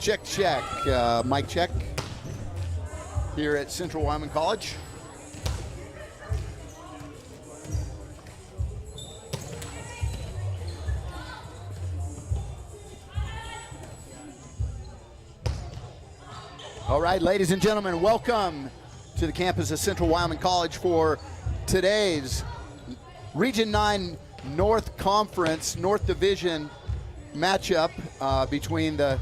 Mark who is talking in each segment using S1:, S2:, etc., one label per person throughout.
S1: Check, check. Mic check here at Central Wyoming College. All right, ladies and gentlemen, welcome to the campus of Central Wyoming College for today's Region 9 North Conference, North Division matchup between the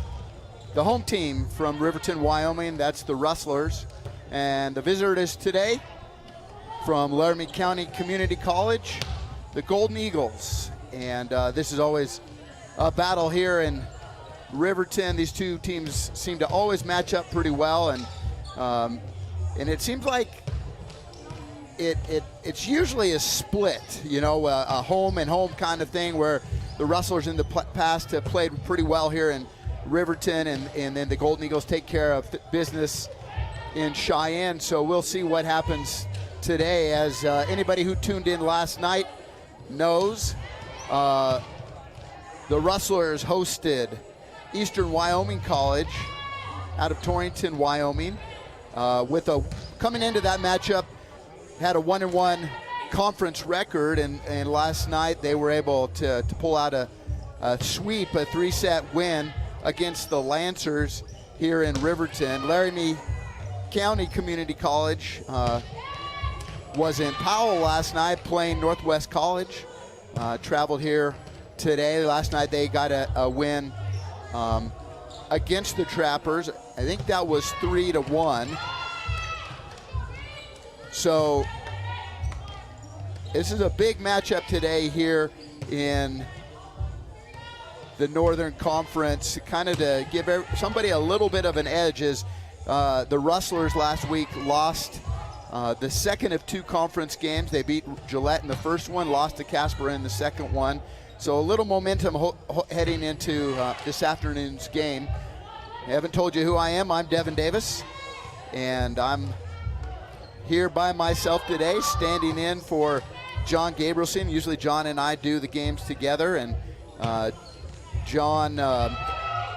S1: home team from Riverton, Wyoming, that's the Rustlers, and the visitors today from Laramie County Community College, the Golden Eagles. And this is always a battle here in Riverton. These two teams seem to always match up pretty well, and it seems like it's usually a split, you know, a home and home kind of thing, where the Rustlers in the past have played pretty well here in Riverton, and then the Golden Eagles take care of business in Cheyenne. So we'll see what happens today. As anybody who tuned in last night knows, the Rustlers hosted Eastern Wyoming College out of Torrington, Wyoming, coming into that matchup, had a 1-1 conference record, and last night they were able to pull out a sweep, a 3-set win against the Lancers here in Riverton. Laramie County Community College was in Powell last night playing Northwest College, traveled here today. Last night they got a win against the Trappers. I think that was 3-1. So this is a big matchup today here in the Northern Conference, kind of to give somebody a little bit of an edge, as the Rustlers last week lost the second of 2 conference games. They beat Gillette in the first one, lost to Casper in the second one. So a little momentum heading into this afternoon's game. I haven't told you who I am. I'm Devin Davis, and I'm here by myself today, standing in for John Gabrielson. Usually John and I do the games together, and John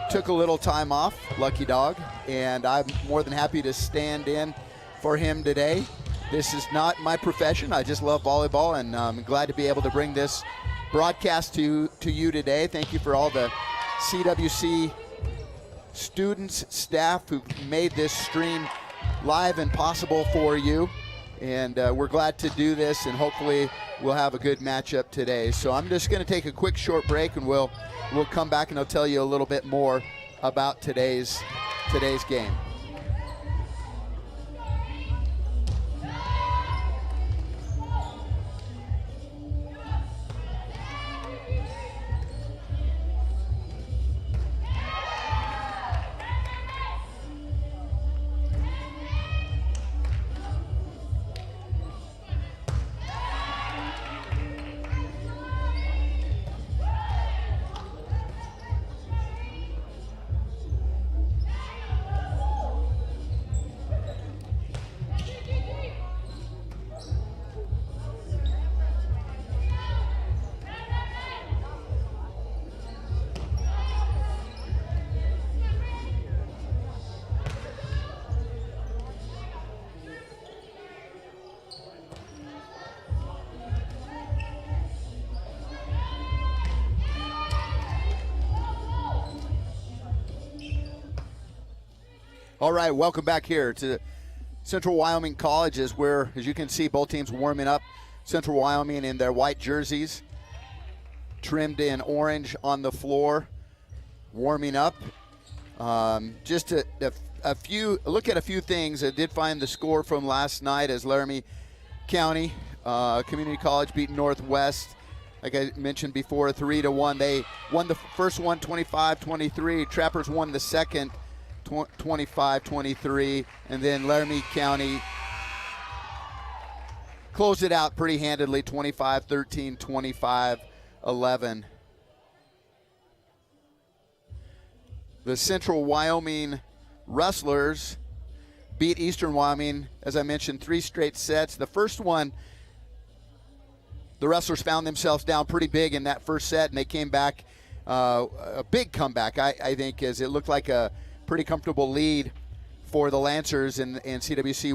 S1: took a little time off, lucky dog, and I'm more than happy to stand in for him today. This is not my profession. I just love volleyball, and I'm glad to be able to bring this broadcast to you today. Thank you for all the CWC students, staff who made this stream live and possible for you. And we're glad to do this, and hopefully we'll have a good matchup today. So I'm just going to take a quick short break, and we'll come back and I'll tell you a little bit more about today's game. All right, welcome back here to Central Wyoming College, where, as you can see, both teams warming up. Central Wyoming in their white jerseys, trimmed in orange on the floor, warming up. Just a look at a few things. I did find the score from last night, as Laramie County Community College beat Northwest, like I mentioned before, 3-1. They won the first one 25-23. Trappers won the second 25-23, and then Laramie County closed it out pretty handedly, 25-13, 25-11. The Central Wyoming Rustlers beat Eastern Wyoming, as I mentioned, 3 straight sets. The first one, the Rustlers found themselves down pretty big in that first set, and they came back, a big comeback, I think, as it looked like a pretty comfortable lead for the Lancers in CWC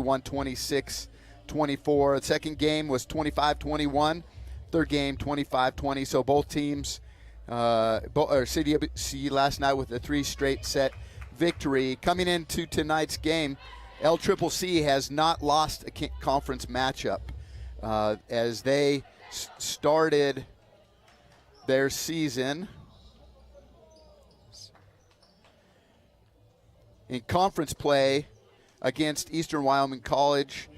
S1: 126-24. The second game was 25-21. Third game 25-20. So both teams, CWC last night with a 3 straight set victory. Coming into tonight's game, Cwc has not lost a conference matchup as they started their season in conference play against Eastern Wyoming College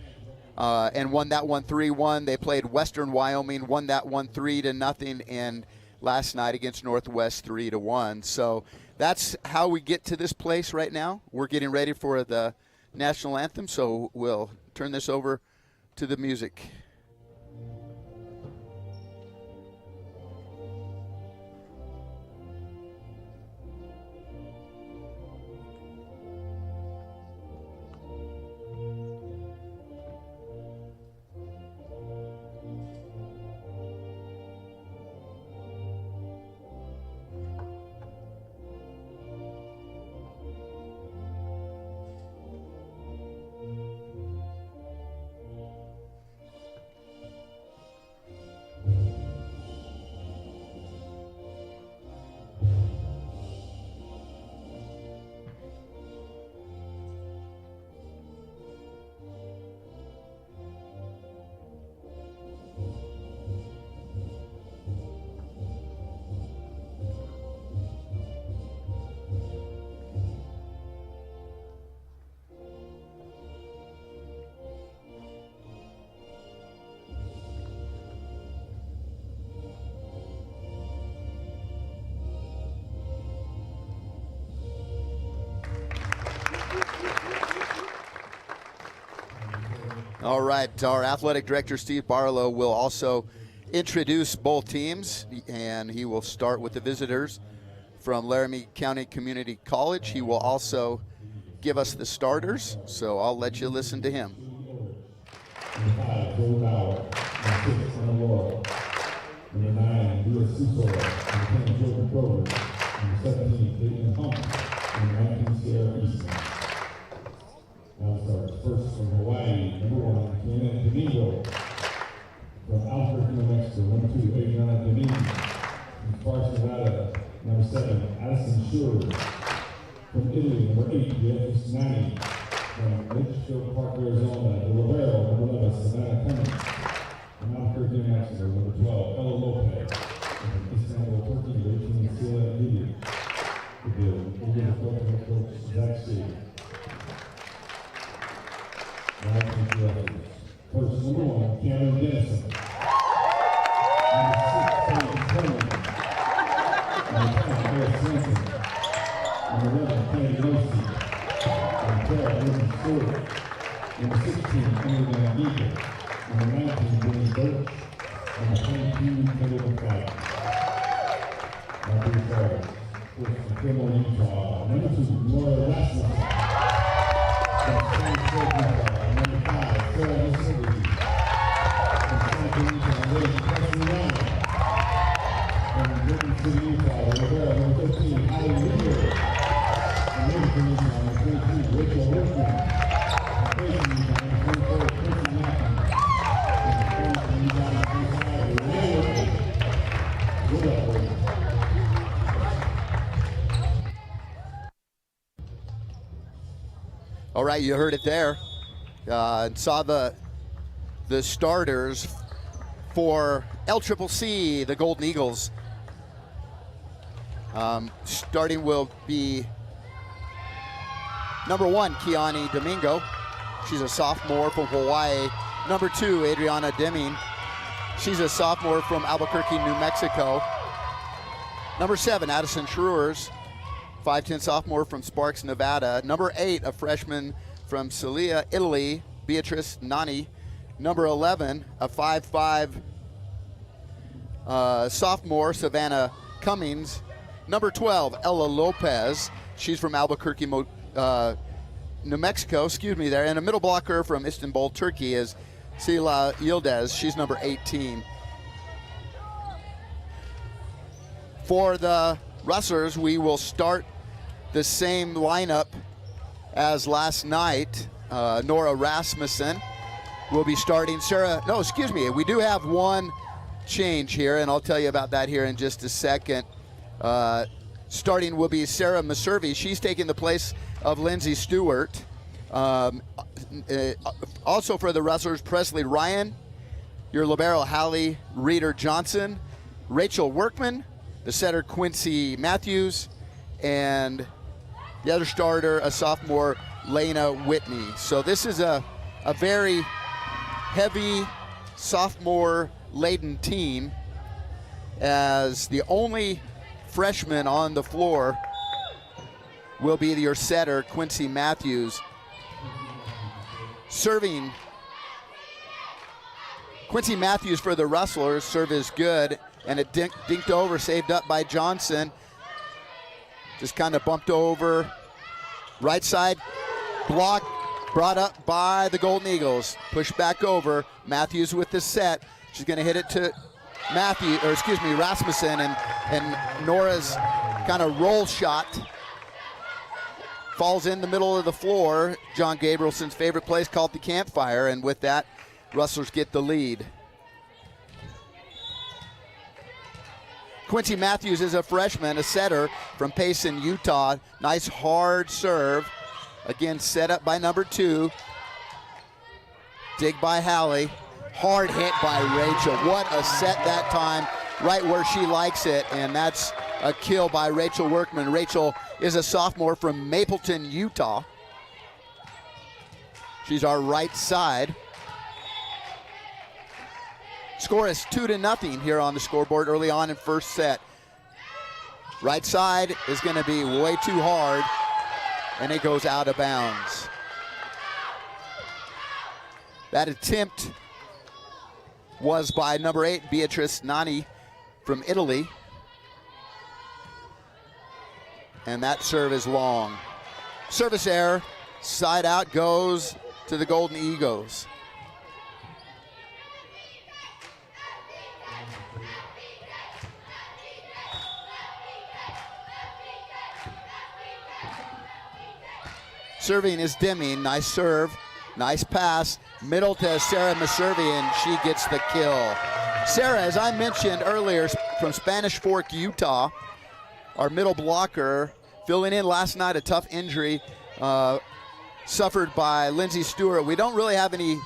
S1: and won that one 3-1. They played Western Wyoming, won that one 3-0, and last night against Northwest 3-1. So that's how we get to this place right now. We're getting ready for the national anthem, so we'll turn this over to the music. All right, our athletic director, Steve Barlow, will also introduce both teams, and he will start with the visitors from Laramie County Community College. He will also give us the starters, so I'll let you listen to him.
S2: First from Hawaii, number 1, Kiana Domingo. From Albuquerque, New Mexico, number 2, Adriana Domingo. From Sparks, Nevada, number 7, Addison Shore. From Italy, number 8, Beatrice Nani. From Litchfield Park, Arizona, De Libero, number 11, Savannah Cummings. From Albuquerque, New Mexico, number 12, Ella Lopez. And from Istanbul, Turkey, number 18, Sila Lili. The Indian football coach, Zach Shea. First, number 1, Cameron Dennison. Number 6, Tony Turner. Number 10, Eric Swenson. Number 11, Kennedy Losi. Number 12, Ruben Stewart. Number 16, Emily Van Giegel. Number 19, Dennis Birch. Number 22, Kendall McFadden. Number 35, first from Kimmel, Utah. Number 2, Laura Rasmussen. From San Diego, number 5, Sarah Mississippi. From Santa Anita, Lady Presley Ryan. From Britain City, Utah, Rivera, number 13, Allie Weaver. From Livingston, Utah, number 22, Rachel Workman. From Clayton, Utah, number 24, Chrissy Matthews. From Clayton, Utah, number 25, Renee Workman. Good luck, Workman.
S1: All right, you heard it there. Saw the starters for Cwc, the Golden Eagles. Starting will be number 1, Kiani Domingo. She's a sophomore from Hawaii. Number 2, Adriana Deming. She's a sophomore from Albuquerque, New Mexico. Number 7, Addison Schruers. 5'10" sophomore from Sparks, Nevada. Number 8, a freshman from Celia, Italy, Beatrice Nani. Number 11, a 5'5" sophomore, Savannah Cummings. Number 12, Ella Lopez. She's from Albuquerque, New Mexico, there. And a middle blocker from Istanbul, Turkey is Sila Yildiz. She's number 18. For the Rustlers, we will start the same lineup as last night. Nora Rasmussen will be starting. We do have one change here, and I'll tell you about that here in just a second. Starting will be Sarah Maservi. She's taking the place of Lindsay Stewart. Also for the wrestlers, Presley Ryan, your libero Hallie Reeder-Johnson, Rachel Workman, the setter Cwc Matthews, and the other starter, a sophomore, Lena Whitney. So this is a very heavy sophomore-laden team, as the only freshman on the floor will be your setter, Cwc Matthews. Serving, Cwc Matthews for the wrestlers. Serve is good, and it dinked over, saved up by Johnson. Just kind of bumped over. Right side, block, brought up by the Golden Eagles. Pushed back over. Matthews with the set. She's going to hit it to Rasmussen, and Nora's kind of roll shot falls in the middle of the floor. John Gabrielson's favorite place, called the campfire, and with that, Rustlers get the lead. Cwc Matthews is a freshman, a setter from Payson, Utah. Nice hard serve. Again, set up by number 2. Dig by Hallie. Hard hit by Rachel. What a set that time, right where she likes it, and that's a kill by Rachel Workman. Rachel is a sophomore from Mapleton, Utah. She's our right side. Score is 2-0 here on the scoreboard early on in first set. Right side is going to be way too hard, and it goes out of bounds. That attempt was by number 8, Beatrice Nani from Italy. And that serve is long. Service error, side out goes to the Golden Eagles. Serving is Deming. Nice serve, nice pass. Middle to Sarah Maservi, and she gets the kill. Sarah, as I mentioned earlier, from Spanish Fork, Utah, our middle blocker, filling in last night, a tough injury suffered by Lindsay Stewart. We don't really have any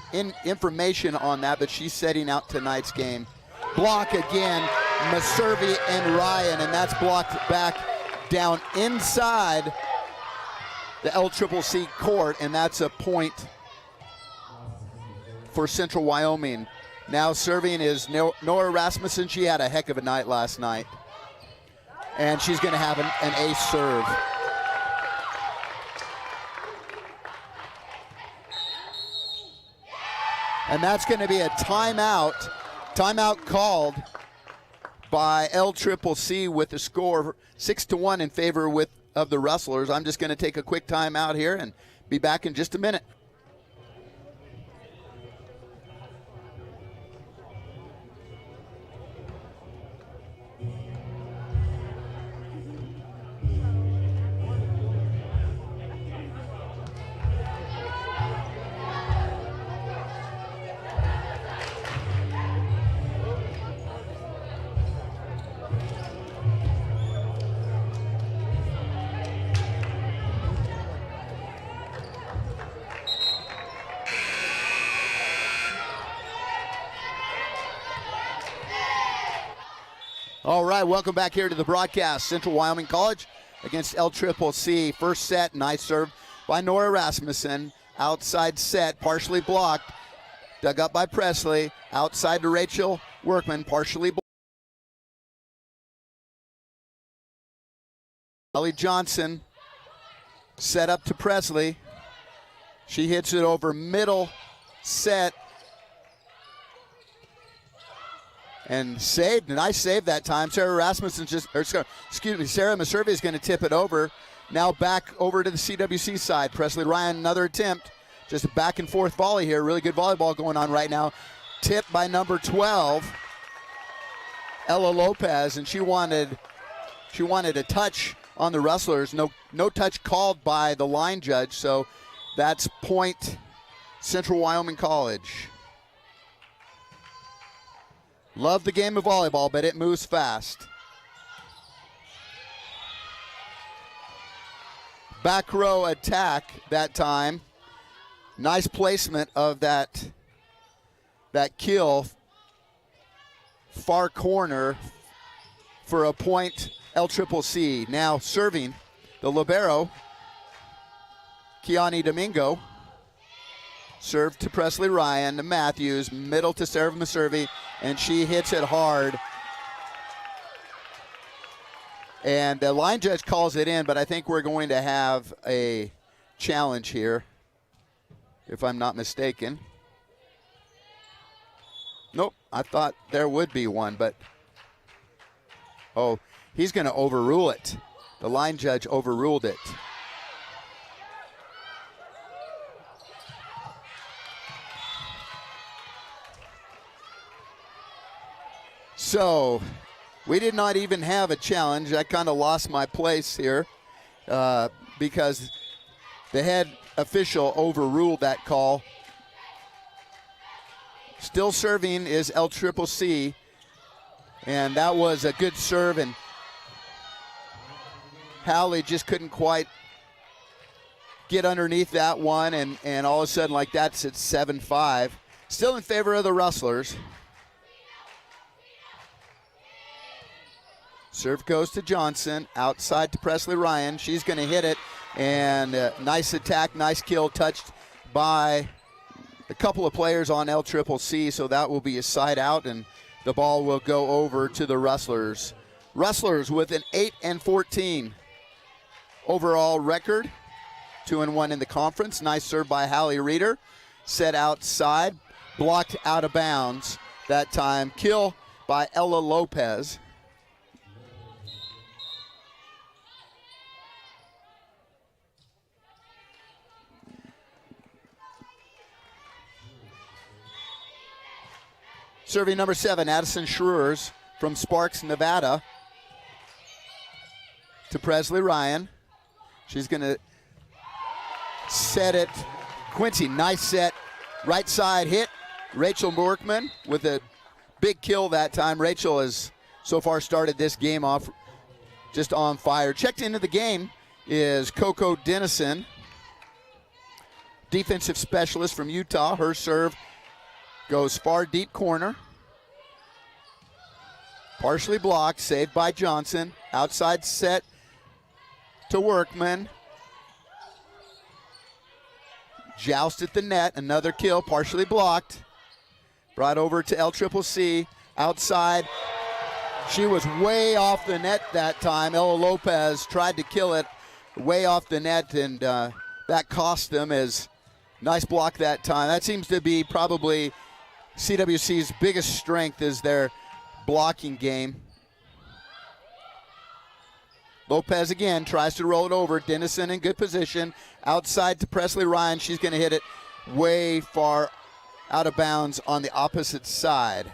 S1: information on that, but she's setting out tonight's game. Block again, Maservi and Ryan, and that's blocked back down inside the LCCC court, and that's a point for Central Wyoming. Now serving is Nora Rasmussen. She had a heck of a night last night, and she's going to have an ace serve. And that's going to be a timeout. Timeout called by LCCC with the score 6-1 in favor of the Rustlers. I'm just going to take a quick timeout here and be back in just a minute. All right, welcome back here to the broadcast. Central Wyoming College against LCCC. First set, nice serve by Nora Rasmussen. Outside set, partially blocked. Dug up by Presley. Outside to Rachel Workman, partially blocked. Ellie Johnson set up to Presley. She hits it over middle set. And saved, and I saved that time. Sarah Rasmussen Sarah Maservi is going to tip it over. Now back over to the CWC side. Presley Ryan, another attempt. Just a back and forth volley here. Really good volleyball going on right now. Tipped by number 12, Ella Lopez, and she wanted a touch on the Rustlers. No touch called by the line judge, so that's point Central Wyoming College. Love the game of volleyball, but it moves fast. Back row attack that time. Nice placement of that kill. Far corner for a point Lccc. Now serving the libero, Kiani Domingo. Serve to Presley Ryan, to Matthews, middle to Sarah Maservi, and she hits it hard. And the line judge calls it in, but I think we're going to have a challenge here, if I'm not mistaken. Nope, I thought there would be one, but oh, he's going to overrule it. The line judge overruled it. So we did not even have a challenge. I kind of lost my place here because the head official overruled that call. Still serving is Lccc, and that was a good serve, and Hallie just couldn't quite get underneath that one, and all of a sudden, like that's at 7-5. Still in favor of the Rustlers. Serve goes to Johnson, outside to Presley Ryan. She's going to hit it, and nice attack, nice kill, touched by a couple of players on Lccc, so that will be a side out, and the ball will go over to the Rustlers. Rustlers with an 8-14 overall record, 2-1 in the conference. Nice serve by Hallie Reeder, set outside, blocked out of bounds that time. Kill by Ella Lopez. Serving number 7, Addison Schreurs from Sparks, Nevada, to Presley Ryan. She's going to set it. Quincy, nice set. Right side hit. Rachel Borkman with a big kill that time. Rachel has so far started this game off just on fire. Checked into the game is Coco Dennison, defensive specialist from Utah. Her serve goes far deep corner. Partially blocked, saved by Johnson. Outside set to Workman. Joust at the net, another kill, partially blocked. Brought over to Lccc, outside. She was way off the net that time. Ella Lopez tried to kill it way off the net, and that cost them. As nice block that time. That seems to be probably CWC's biggest strength, is their blocking game. Lopez again tries to roll it over. Dennison in good position. Outside to Presley Ryan. She's going to hit it way far out of bounds on the opposite side.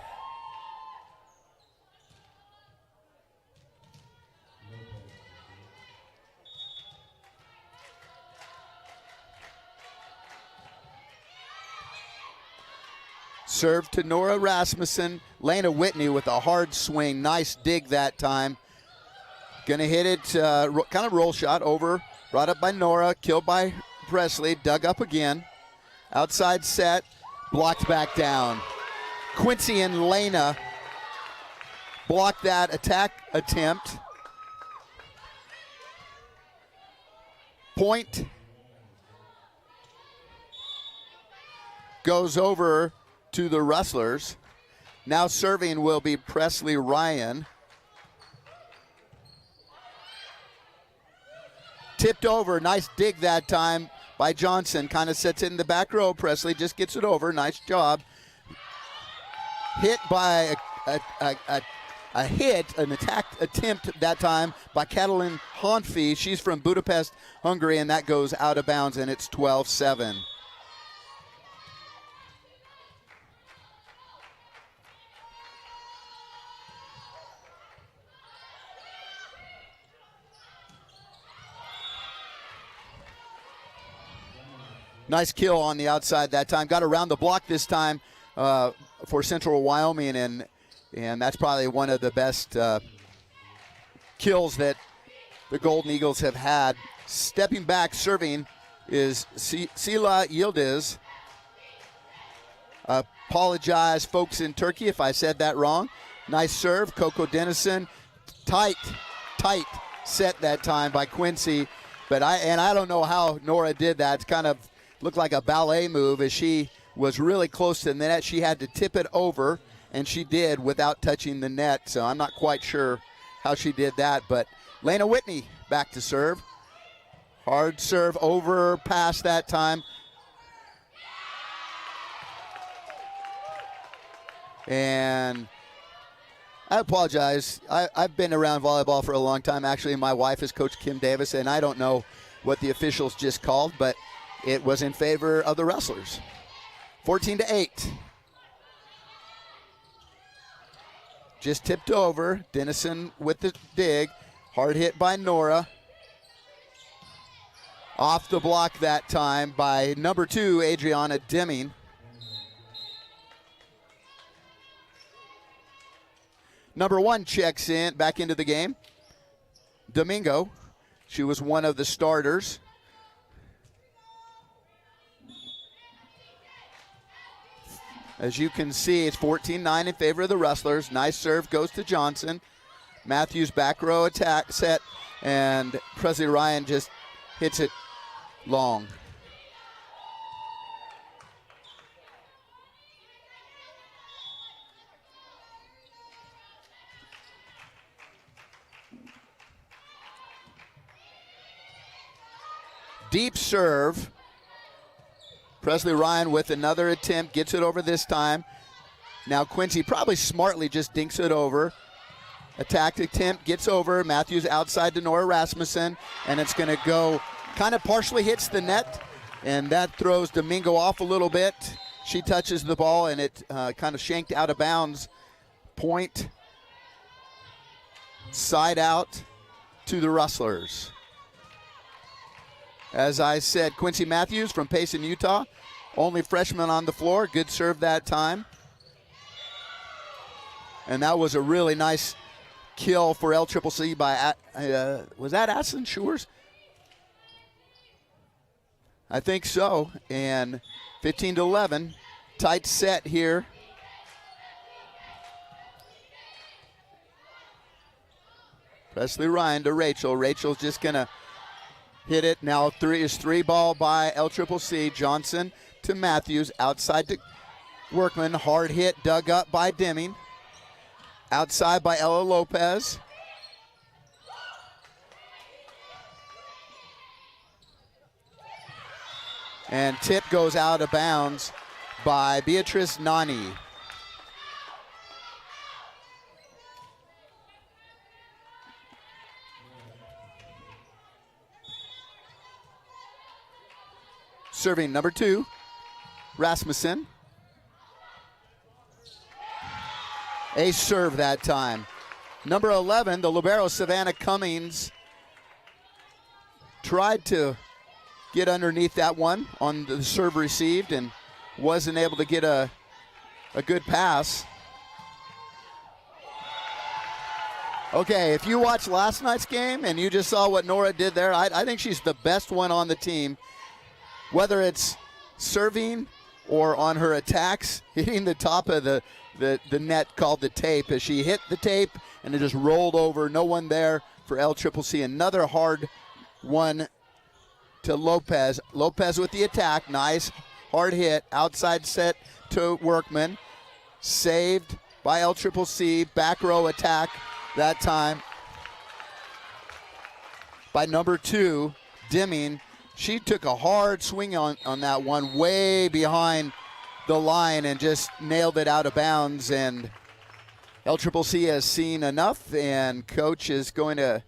S1: Serve to Nora Rasmussen. Lena Whitney with a hard swing. Nice dig that time. Going to hit it, kind of roll shot over. Brought up by Nora. Killed by Presley. Dug up again. Outside set. Blocked back down. Quincy and Lena blocked that attack attempt. Point goes over to the Rustlers. Now serving will be Presley Ryan. Tipped over, nice dig that time by Johnson. Kind of sets it in the back row. Presley just gets it over, nice job. Hit by an attack attempt that time by Catalin Honfi. She's from Budapest, Hungary, and that goes out of bounds, and it's 12-7. Nice kill on the outside that time. Got around the block this time for Central Wyoming, and that's probably one of the best kills that the Golden Eagles have had. Stepping back, serving is Sila Yildiz. Apologize, folks in Turkey, if I said that wrong. Nice serve, Coco Dennison. Tight set that time by Quincy. But I don't know how Nora did that. It kind of looked like a ballet move as she was really close to the net. She had to tip it over, and she did without touching the net. So I'm not quite sure how she did that. But Lena Whitney back to serve. Hard serve over pass that time. And I apologize. I've been around volleyball for a long time. Actually, my wife is Coach Kim Davis, and I don't know what the officials just called, but it was in favor of the Rustlers. 14-8. Just tipped over. Dennison with the dig. Hard hit by Nora. Off the block that time by number 2, Adriana Deming. Number 1 checks in, back into the game. Domingo. She was one of the starters. As you can see, it's 14-9 in favor of the Rustlers. Nice serve goes to Johnson. Matthews back row attack set, and Presley Ryan just hits it long. Deep serve. Presley Ryan with another attempt, gets it over this time. Now Quincy probably smartly just dinks it over. Attack attempt, gets over. Matthews outside to Nora Rasmussen, and it's going to go, kind of partially hits the net, and that throws Domingo off a little bit. She touches the ball, and it kind of shanked out of bounds. Point, side out to the Rustlers. As I said, Quincy Matthews from Payson, Utah. Only freshman on the floor. Good serve that time. And that was a really nice kill for LCCC by, was that Aslan Shores? I think so. And 15-11. Tight set here. Presley Ryan to Rachel. Rachel's just going to hit it. Now three ball by LCCC. Johnson to Matthews. Outside to Workman. Hard hit dug up by Deming. Outside by Ella Lopez. And tip goes out of bounds by Beatrice Nani. Serving number 2, Rasmussen. Ace serve that time. Number 11, the libero Savannah Cummings, tried to get underneath that one on the serve received and wasn't able to get a good pass. Okay, if you watched last night's game and you just saw what Nora did there, I think she's the best one on the team. Whether it's serving or on her attacks, hitting the top of the net called the tape, as she hit the tape and it just rolled over. No one there for LCCC. Another hard one to Lopez. Lopez with the attack. Nice hard hit. Outside set to Workman. Saved by LCCC. Back row attack that time by number 2, Deming. She took a hard swing on that one, way behind the line, and just nailed it out of bounds. And LCCC has seen enough, and coach is going to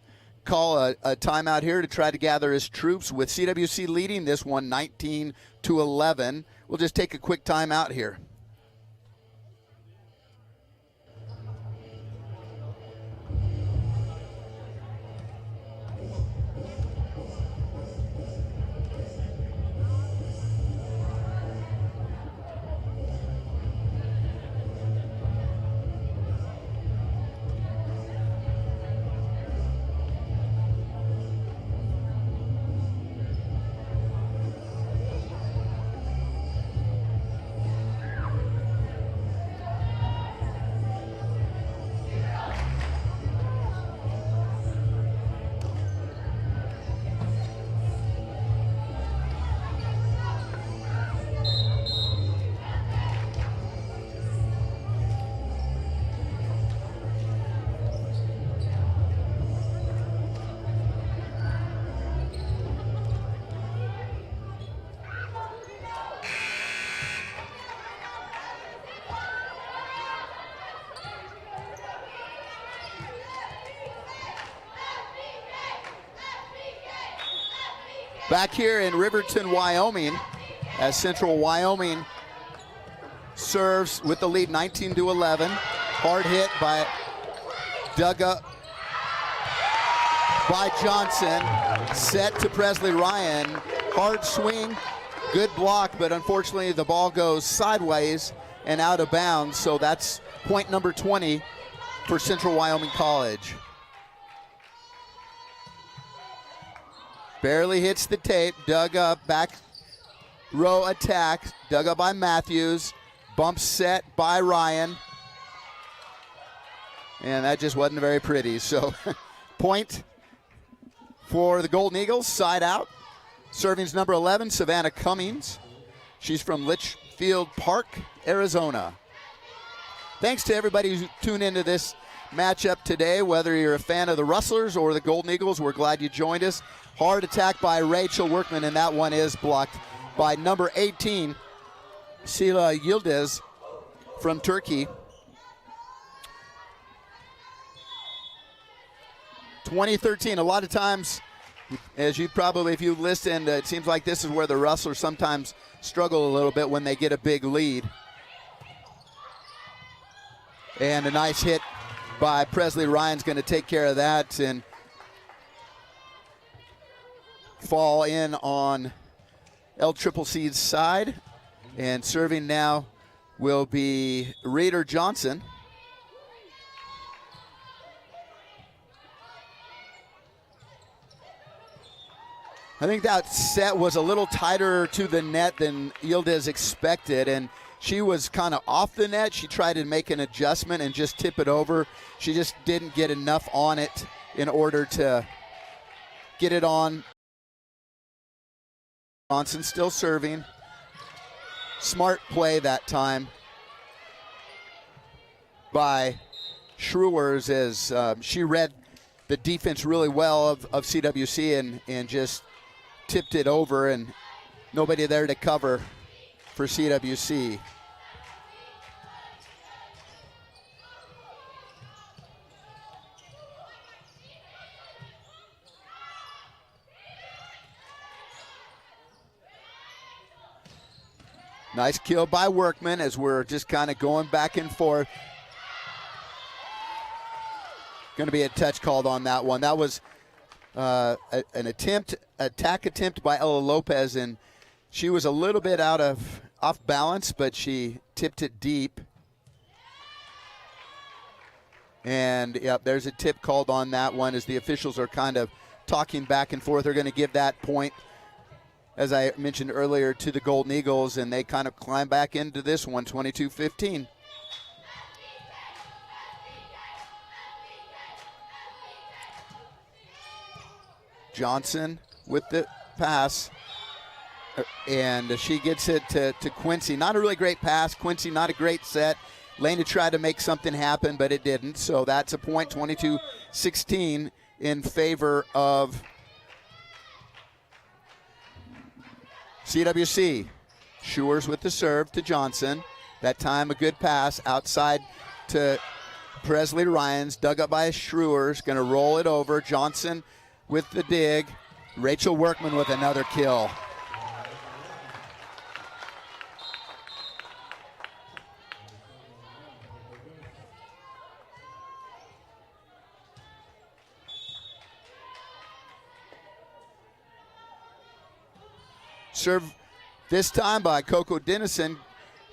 S1: call a timeout here to try to gather his troops, with CWC leading this one 19-11. We'll just take a quick timeout here. Back here in Riverton, Wyoming, as Central Wyoming serves with the lead 19-11. Hard hit by dug up by Johnson. Set to Presley Ryan. Hard swing, good block, but unfortunately the ball goes sideways and out of bounds. So that's point number 20 for Central Wyoming College. Barely hits the tape, dug up, back row attack, dug up by Matthews, bump set by Ryan. And that just wasn't very pretty. So point for the Golden Eagles, side out. Serving's number 11, Savannah Cummings. She's from Litchfield Park, Arizona. Thanks to everybody who tuned into this matchup today, whether you're a fan of the Rustlers or the Golden Eagles. We're glad you joined us. Hard attack by Rachel Workman, and that one is blocked by number 18, Sila Yildiz from Turkey. 2013, a lot of times, as you probably, if you listened, it seems like this is where the Rustlers sometimes struggle a little bit when they get a big lead. And a nice hit by Presley Ryan's going to take care of that and fall in on LCCC's side. And serving now will be Raider Johnson. I think that set was a little tighter to the net than Yildiz expected, and she was kind of off the net. She tried to make an adjustment and just tip it over. She just didn't get enough on it in order to get it on. Johnson still serving. Smart play that time by Schrewers as she read the defense really well of CWC and just tipped it over, and nobody there to cover for CWC. Nice kill by Workman as we're just kind of going back and forth. Going to be a touch called on that one. That was an attack attempt by Ella Lopez, and she was a little bit off balance, but she tipped it deep. And yep, there's a tip called on that one as the officials are kind of talking back and forth. They're going to give that point, as I mentioned earlier, to the Golden Eagles, and they kind of climb back into this one, 22-15. Johnson with the pass, and she gets it to Quincy. Not a really great pass. Quincy, not a great set. Lena tried to make something happen, but it didn't. So that's a point, 22-16 in favor of CWC. Schewers with the serve to Johnson. That time a good pass outside to Presley Ryans, dug up by Schrewers, going to roll it over. Johnson with the dig. Rachel Workman with another kill. Serve this time by Coco Dennison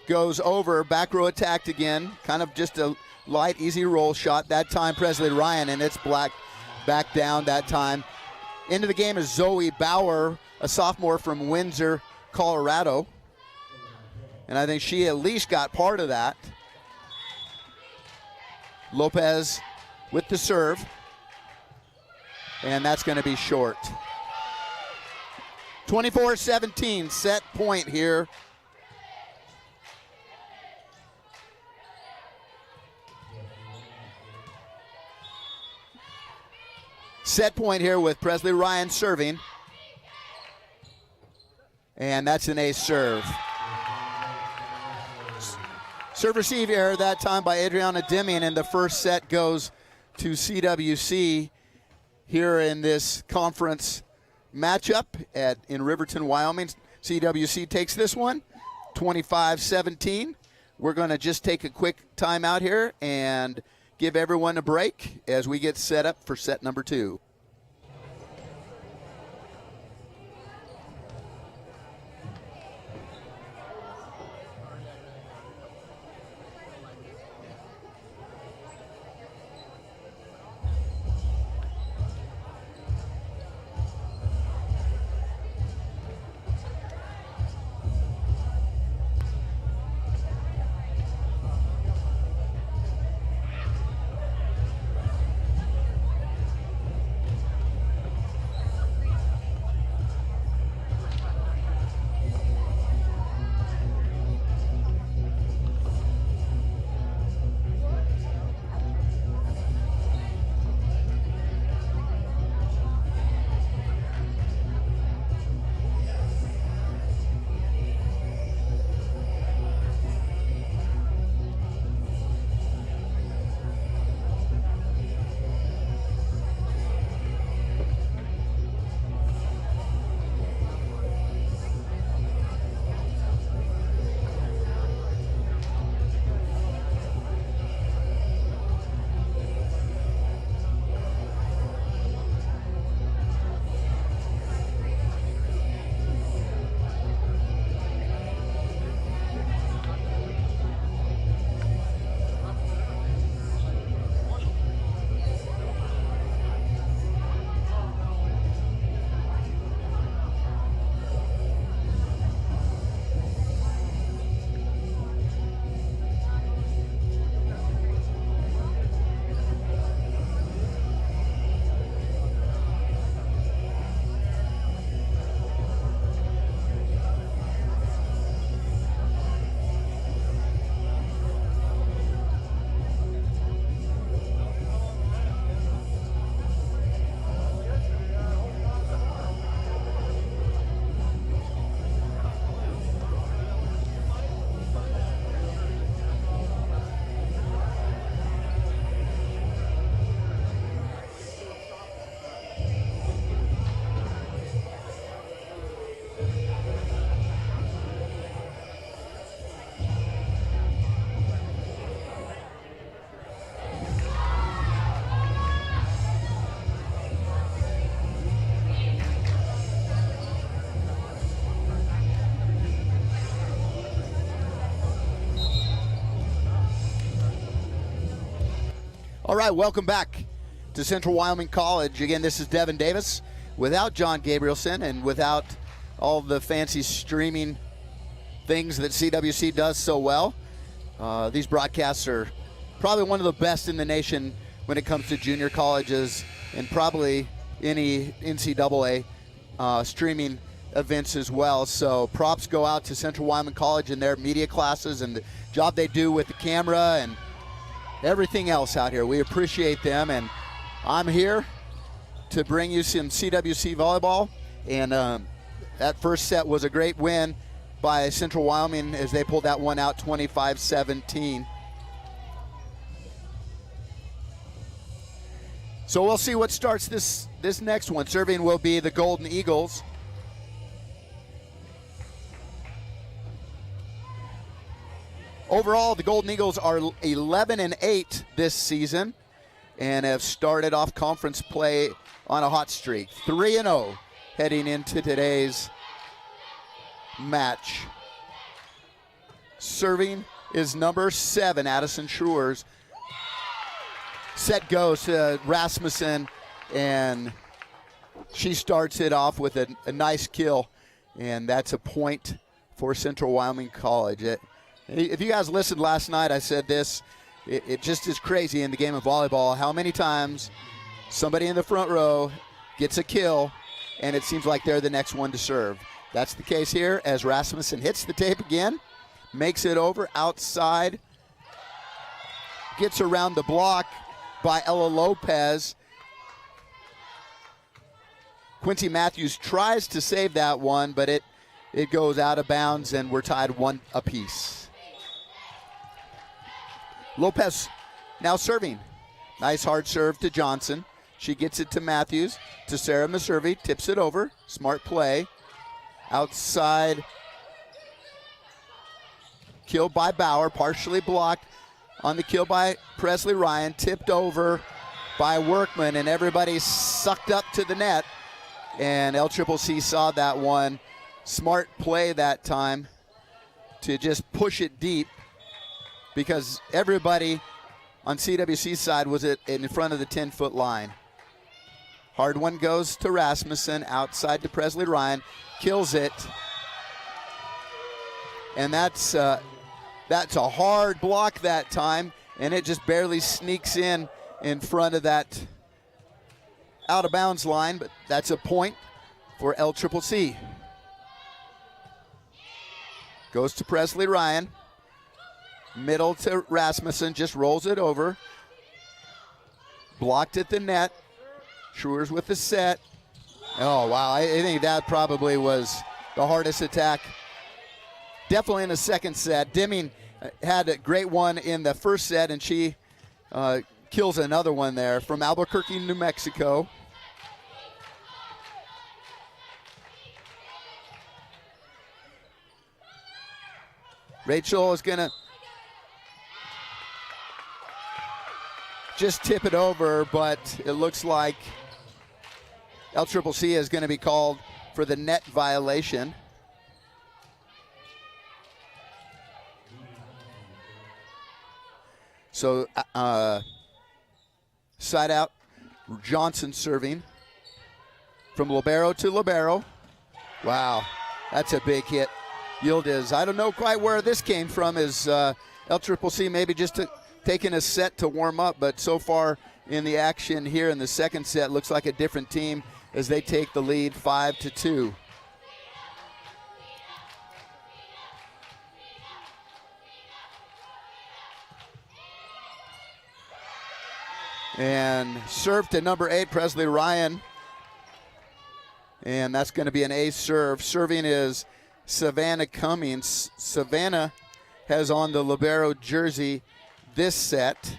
S1: goes over, back row attacked again, kind of just a light, easy roll shot. That time Presley Ryan, and it's back down that time. Into the game is Zoe Bauer, a sophomore from Windsor, Colorado. And I think she at least got part of that. Lopez with the serve. And that's going to be short. 24-17, set point here. Set point here with Presley Ryan serving. And that's an ace serve. Serve receive error that time by Adriana Demian, and the first set goes to CWC here in this conference matchup in Riverton, Wyoming. CWC takes this one, 25-17. We're going to just take a quick timeout here and give everyone a break as we get set up for set number 2. All right, welcome back to Central Wyoming College. Again, this is Devin Davis without John Gabrielson and without all the fancy streaming things that CWC does so well. These broadcasts are probably one of the best in the nation when it comes to junior colleges and probably any NCAA streaming events as well. So props go out to Central Wyoming College and their media classes and the job they do with the camera and everything else out here. We appreciate them, and I'm here to bring you some CWC volleyball. And that first set was a great win by Central Wyoming as they pulled that one out 25-17. So we'll see what starts this next one. Serving will be the Golden Eagles. Overall, the Golden Eagles are 11-8 this season and have started off conference play on a hot streak. 3-0 heading into today's match. Serving is number 7, Addison Schroers. Set goes to Rasmussen, and she starts it off with a nice kill, and that's a point for Central Wyoming College. If you guys listened last night, I said this, it just is crazy in the game of volleyball how many times somebody in the front row gets a kill and it seems like they're the next one to serve. That's the case here as Rasmussen hits the tape again, makes it over outside, gets around the block by Ella Lopez. Quincy Matthews tries to save that one, but it goes out of bounds and we're tied 1 apiece. Lopez now serving. Nice hard serve to Johnson. She gets it to Matthews, to Sarah Meservey, tips it over. Smart play. Outside. Kill by Bauer, partially blocked on the kill by Presley Ryan, tipped over by Workman, and everybody sucked up to the net. And LCCC saw that one. Smart play that time to just push it deep because everybody on CWC's side was in front of the 10-foot line. Hard one goes to Rasmussen, outside to Presley Ryan, kills it. And that's a hard block that time, and it just barely sneaks in front of that out-of-bounds line, but that's a point for LCCC. Goes to Presley Ryan. Middle to Rasmussen, just rolls it over. Blocked at the net. Schruers with the set. Oh, wow, I think that probably was the hardest attack. Definitely in the second set. Deming had a great one in the first set, and she kills another one there from Albuquerque, New Mexico. Rachel is going to just tip it over, but it looks like LCCC is going to be called for the net violation. So side out, Johnson serving from libero to libero. Wow, that's a big hit. Yildiz, I don't know quite where this came from, is LCCC maybe just taking a set to warm up, but so far in the action here in the second set, looks like a different team as they take the lead 5-2. And serve to number 8, Presley Ryan. And that's going to be an ace serve. Serving is Savannah Cummings. Savannah has on the libero jersey this set.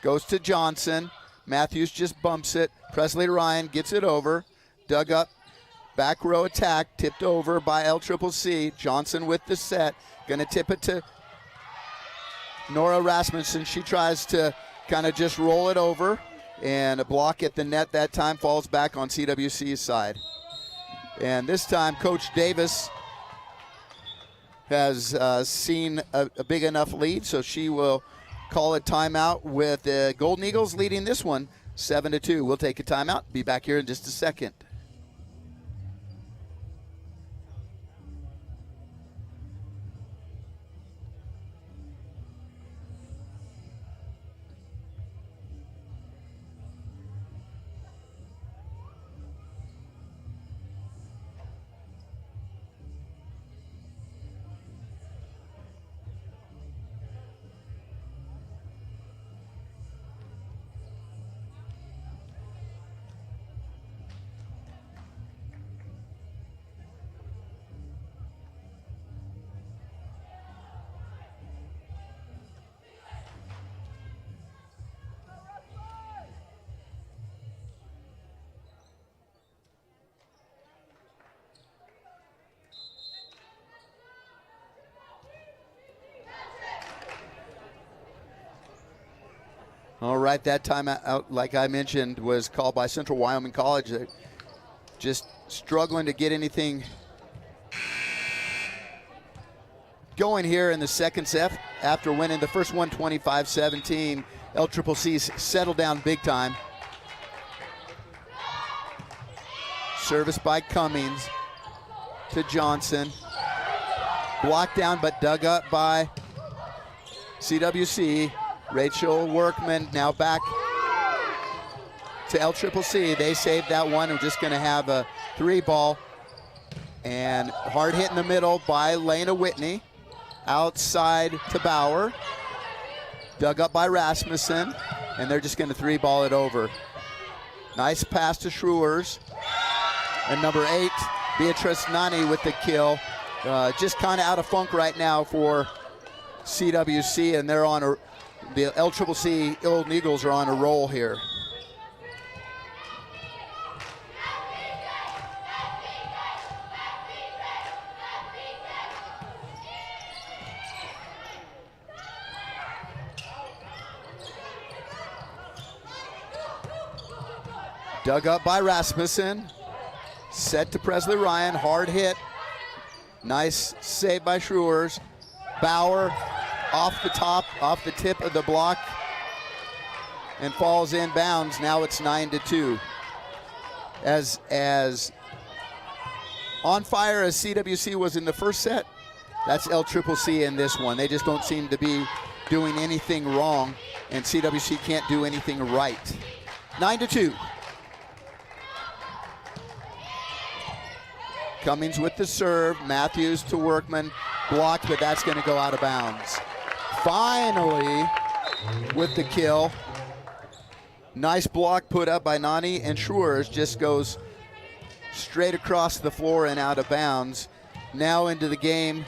S1: Goes to Johnson. Matthews just bumps it. Presley Ryan gets it over. Dug up. Back row attack. Tipped over by LCCC. Johnson with the set. Going to tip it to Nora Rasmussen. She tries to kind of just roll it over. And a block at the net that time falls back on CWC's side. And this time, Coach Davis has seen a big enough lead, so she will call a timeout with the Golden Eagles leading this one 7-2. We'll take a timeout. Be back here in just a second. All right, that time out, like I mentioned, was called by Central Wyoming College. They're just struggling to get anything going here in the second set after winning the first one 25-17. LCCC's settled down big time. Service by Cummings to Johnson. Blocked down but dug up by CWC. Rachel Workman now back to LCCC. They saved that one. We're just going to have a 3-ball. And hard hit in the middle by Lena Whitney. Outside to Bauer. Dug up by Rasmussen. And they're just going to 3-ball it over. Nice pass to Schruers. And number 8, Beatrice Nani with the kill. Just kind of out of funk right now for CWC, and they're on the LCCC Golden Eagles are on a roll here. Dug up by Rasmussen. Set to Presley Ryan. Hard hit. Nice save by Schruers. Bauer off the tip of the block, and falls in bounds. Now it's 9-2. As on fire as CWC was in the first set, that's LCCC in this one. They just don't seem to be doing anything wrong, and CWC can't do anything right. 9-2. Cummings with the serve. Matthews to Workman. Blocked, but that's going to go out of bounds. Finally, with the kill. Nice block put up by Nani, and Schruers just goes straight across the floor and out of bounds. Now into the game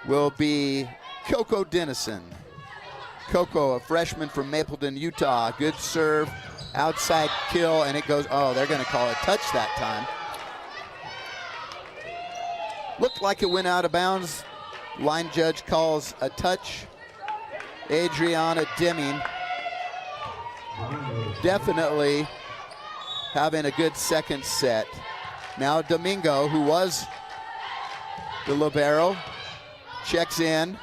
S1: will be Coco Dennison. Coco, a freshman from Mapleton, Utah. Good serve, outside kill, and it goes, oh, they're going to call it touch that time. Looked like it went out of bounds. Line judge calls a touch. Adriana Deming definitely having a good second set. Now Domingo, who was the libero, checks in.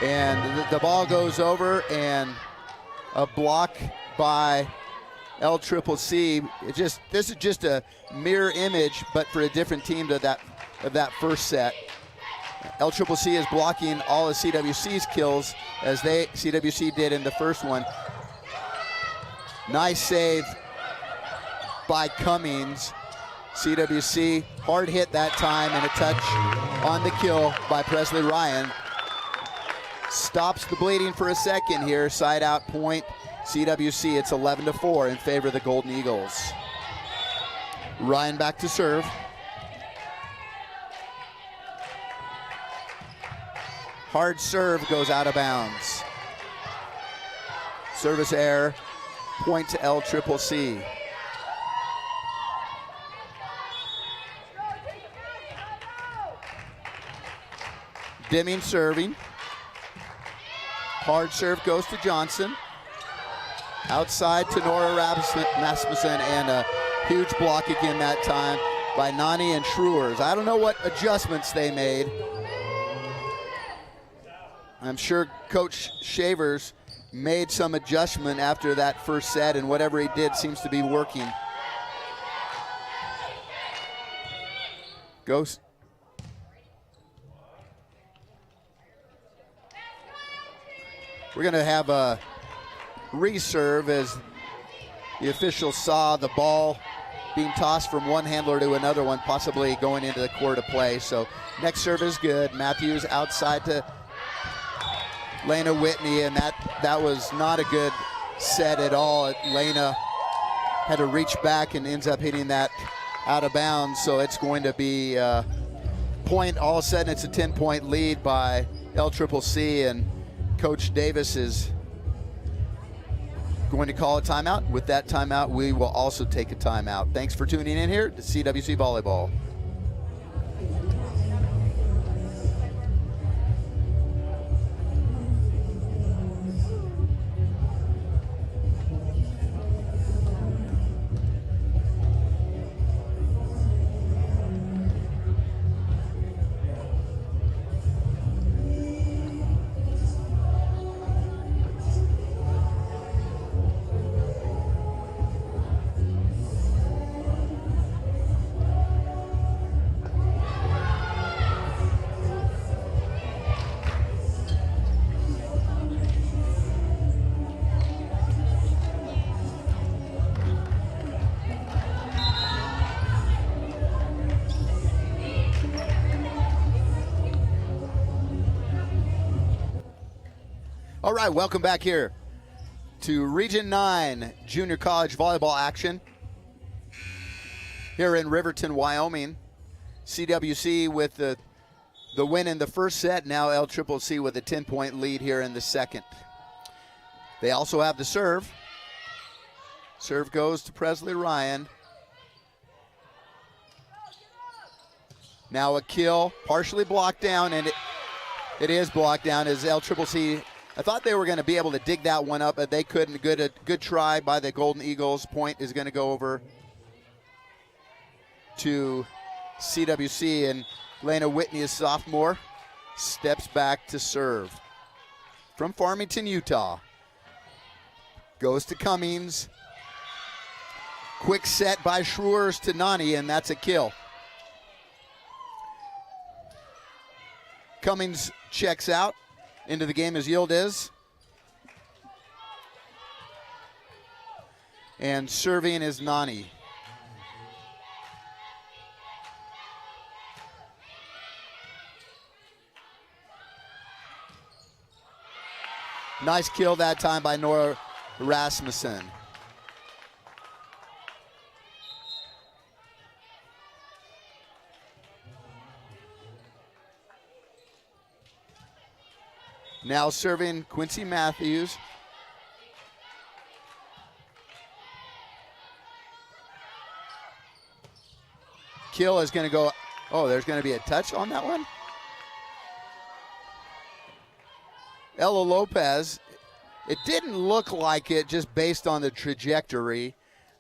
S1: And the ball goes over, and a block by LCCC. This is just a mirror image, but for a different team of that first set. LCCC is blocking all of CWC's kills as CWC did in the first one. Nice save by Cummings. CWC hard hit that time, and a touch on the kill by Presley Ryan. Stops the bleeding for a second here. Side out point. CWC, it's 11-4 in favor of the Golden Eagles. Ryan back to serve. Hard serve goes out of bounds. Service error, point to LCCC. Deming serving. Hard serve goes to Johnson. Outside to Nora Rasmussen, and a huge block again that time by Nani and Schruers. I don't know what adjustments they made. I'm sure Coach Shavers made some adjustment after that first set, and whatever he did seems to be working. Goes. We're going to have a reserve as the officials saw the ball being tossed from one handler to another one, possibly going into the court of play. So next serve is good. Matthews outside to Lena Whitney, and that was not a good set at all. Lena had to reach back and ends up hitting that out of bounds. So it's going to be a point. All of a sudden it's a 10-point lead by LCCC, and Coach Davis is going to call a timeout. With that timeout, we will also take a timeout. Thanks for tuning in here to CWC Volleyball. All right, welcome back here to Region 9 Junior College Volleyball action here in Riverton, Wyoming. CWC with the win in the first set. Now LCCC with a 10-point lead here in the second. They also have the serve. Serve goes to Presley Ryan. Now a kill, partially blocked down, and it is blocked down as LCCC. I thought they were going to be able to dig that one up, but they couldn't. Good try by the Golden Eagles. Point is going to go over to CWC, and Lena Whitney, a sophomore, steps back to serve. From Farmington, Utah. Goes to Cummings. Quick set by Schruers to Nani, and that's a kill. Cummings checks out. Into the game is Yildiz. And serving is Nani. Nice kill that time by Nora Rasmussen. Now serving Quincy Matthews. Kill is going to go. Oh, there's going to be a touch on that one. Ella Lopez. It didn't look like it just based on the trajectory.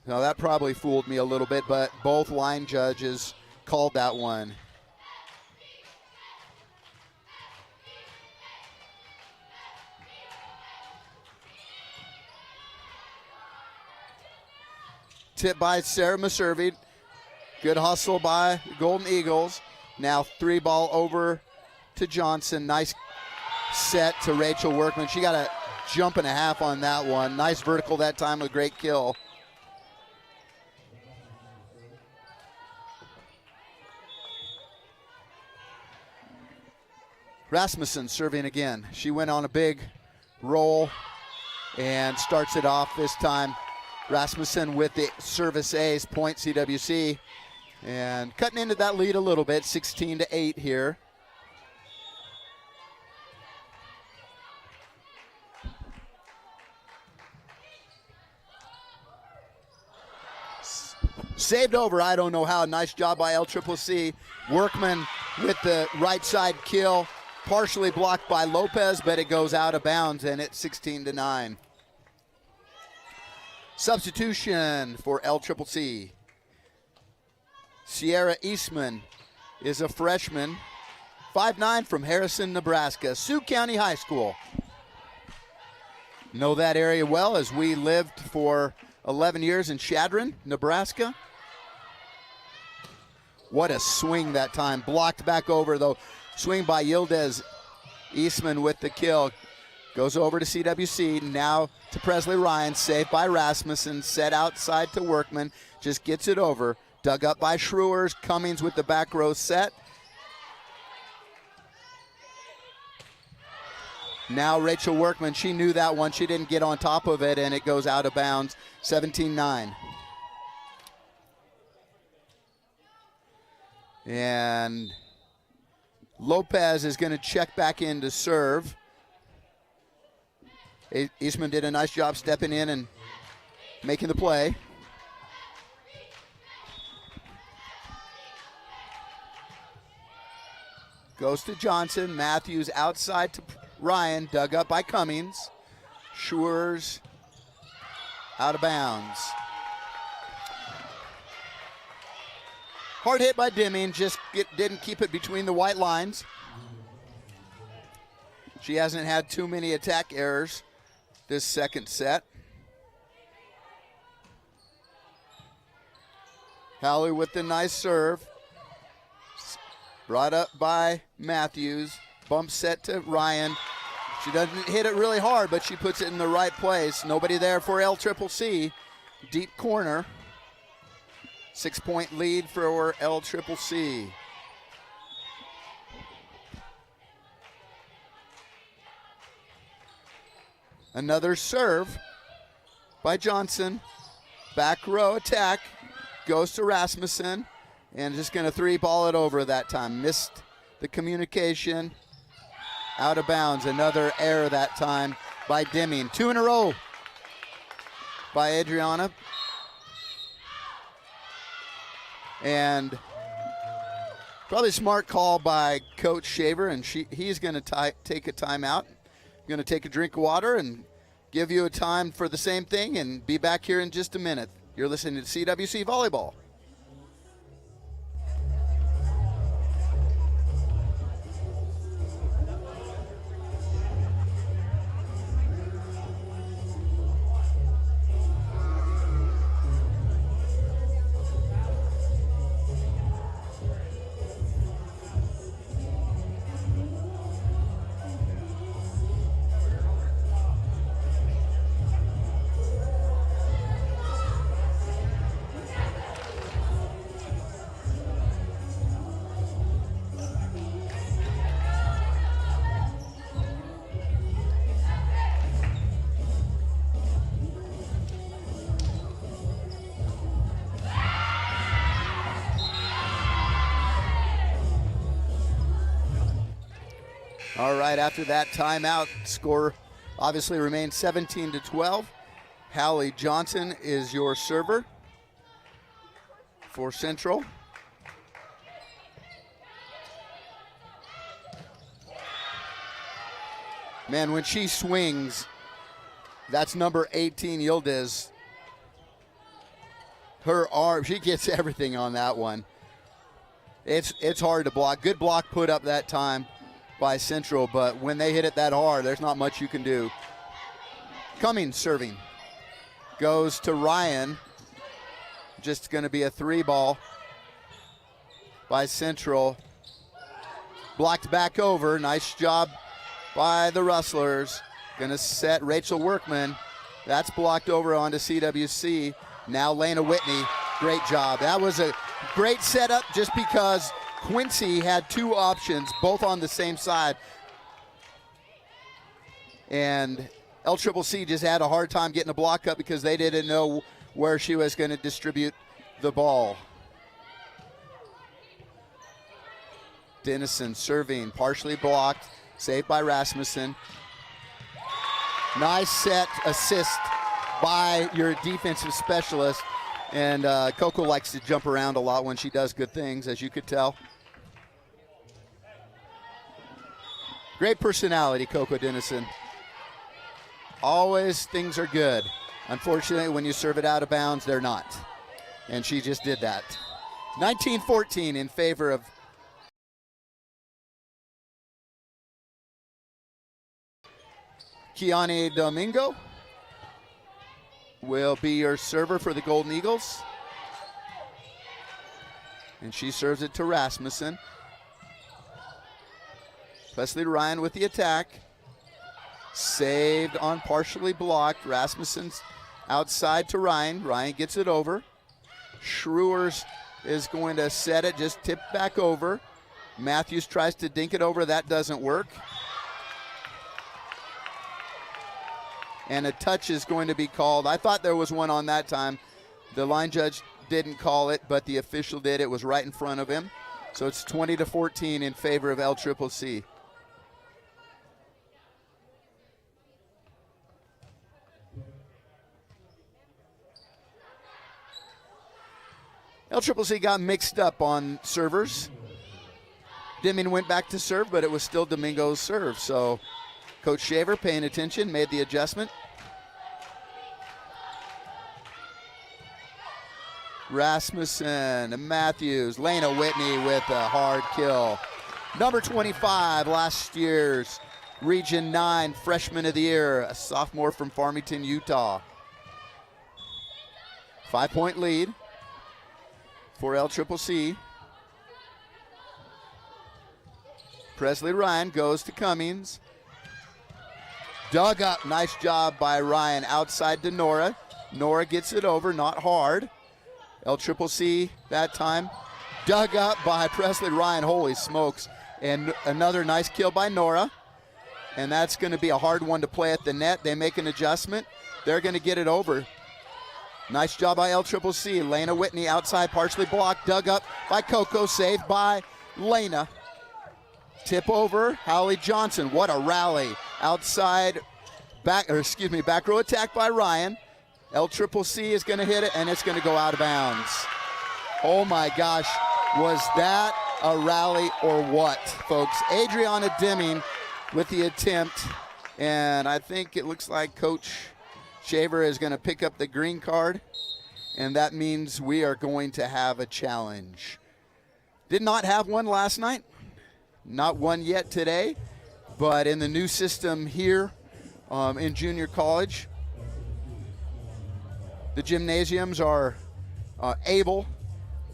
S1: Now that probably fooled me a little bit, but both line judges called that one. Tip by Sarah Maservi. Good hustle by the Golden Eagles. Now 3-ball over to Johnson. Nice set to Rachel Workman. She got a jump and a half on that one. Nice vertical that time, a great kill. Rasmussen serving again. She went on a big roll and starts it off this time. Rasmussen with the service ace, point CWC, and cutting into that lead a little bit, 16-8 here. Saved over, I don't know how. Nice job by LCCC. Workman with the right side kill, partially blocked by Lopez, but it goes out of bounds, and it's 16-9. Substitution for LCCC. Sierra Eastman is a freshman, 5'9", from Harrison, Nebraska, Sioux County High School. Know that area well as we lived for 11 years in Chadron, Nebraska. What a swing that time. Blocked back over, though. Swing by Yildiz. Eastman with the kill. Goes over to CWC, now to Presley Ryan, saved by Rasmussen, set outside to Workman, just gets it over. Dug up by Schruers, Cummings with the back row set. Now Rachel Workman, she knew that one, she didn't get on top of it, and it goes out of bounds, 17-9. And Lopez is going to check back in to serve. Eastman did a nice job stepping in and making the play. Goes to Johnson. Matthews outside to Ryan. Dug up by Cummings. Schruers out of bounds. Hard hit by Deming. Just didn't keep it between the white lines. She hasn't had too many attack errors this second set. Halley with the nice serve. Brought up by Matthews. Bump set to Ryan. She doesn't hit it really hard, but she puts it in the right place. Nobody there for LCCC. Deep corner. 6-point lead for LCCC. Another serve by Johnson. Back row attack. Goes to Rasmussen. And just going to 3-ball it over that time. Missed the communication. Out of bounds. Another error that time by Deming. 2 in a row by Adriana. And probably a smart call by Coach Shaver, and he's going to take a timeout. Going to take a drink of water and give you a time for the same thing and be back here in just a minute. You're listening to CWC Volleyball. All right, after that timeout, score obviously remains 17-12. Hallie Johnson is your server for Central. Man, when she swings, that's number 18, Yildiz. Her arm, she gets everything on that one. It's hard to block. Good block put up that time by Central, but when they hit it that hard, there's not much you can do. Cummings serving. Goes to Ryan. Just going to be a 3-ball by Central. Blocked back over. Nice job by the Rustlers. Going to set Rachel Workman. That's blocked over onto CWC. Now Lena Whitney. Great job. That was a great setup just because Quincy had 2 options, both on the same side. And LCCC just had a hard time getting a block up because they didn't know where she was going to distribute the ball. Dennison serving, partially blocked, saved by Rasmussen. Nice set assist by your defensive specialist. And Coco likes to jump around a lot when she does good things, as you could tell. Great personality, Coco Dennison. Always things are good. Unfortunately, when you serve it out of bounds, they're not. And she just did that. 19-14 in favor of Kiani Domingo. Will be your server for the Golden Eagles. And she serves it to Rasmussen. Leslie Ryan with the attack. Saved on partially blocked. Rasmussen's outside to Ryan. Ryan gets it over. Schrewers is going to set it, just tip back over. Matthews tries to dink it over. That doesn't work. And a touch is going to be called. I thought there was one on that time. The line judge didn't call it, but the official did. It was right in front of him. So it's 20-14 in favor of LCCC. LCCC got mixed up on servers. Deming went back to serve, but it was still Domingo's serve. So Coach Shaver, paying attention, made the adjustment. Rasmussen, Matthews, Lena Whitney with a hard kill. Number 25, last year's Region 9 Freshman of the Year, a sophomore from Farmington, Utah. 5-point lead for LCCC. Presley Ryan goes to Cummings. Dug up, nice job by Ryan, outside to Nora. Nora gets it over, not hard. LCCC that time. Dug up by Presley Ryan, holy smokes. And another nice kill by Nora. And that's gonna be a hard one to play at the net. They make an adjustment. They're gonna get it over. Nice job by LCCC. Lena Whitney outside, partially blocked, dug up by Coco, saved by Lena. Tip over, Hallie Johnson. What a rally. Outside, back row attack by Ryan. LCCC is going to hit it, and it's going to go out of bounds. Oh my gosh, was that a rally or what, folks? Adriana Deming with the attempt, and I think it looks like Coach Shaver is going to pick up the green card, and that means we are going to have a challenge. Did not have one last night, not one yet today, but in the new system here in junior college, the gymnasiums are able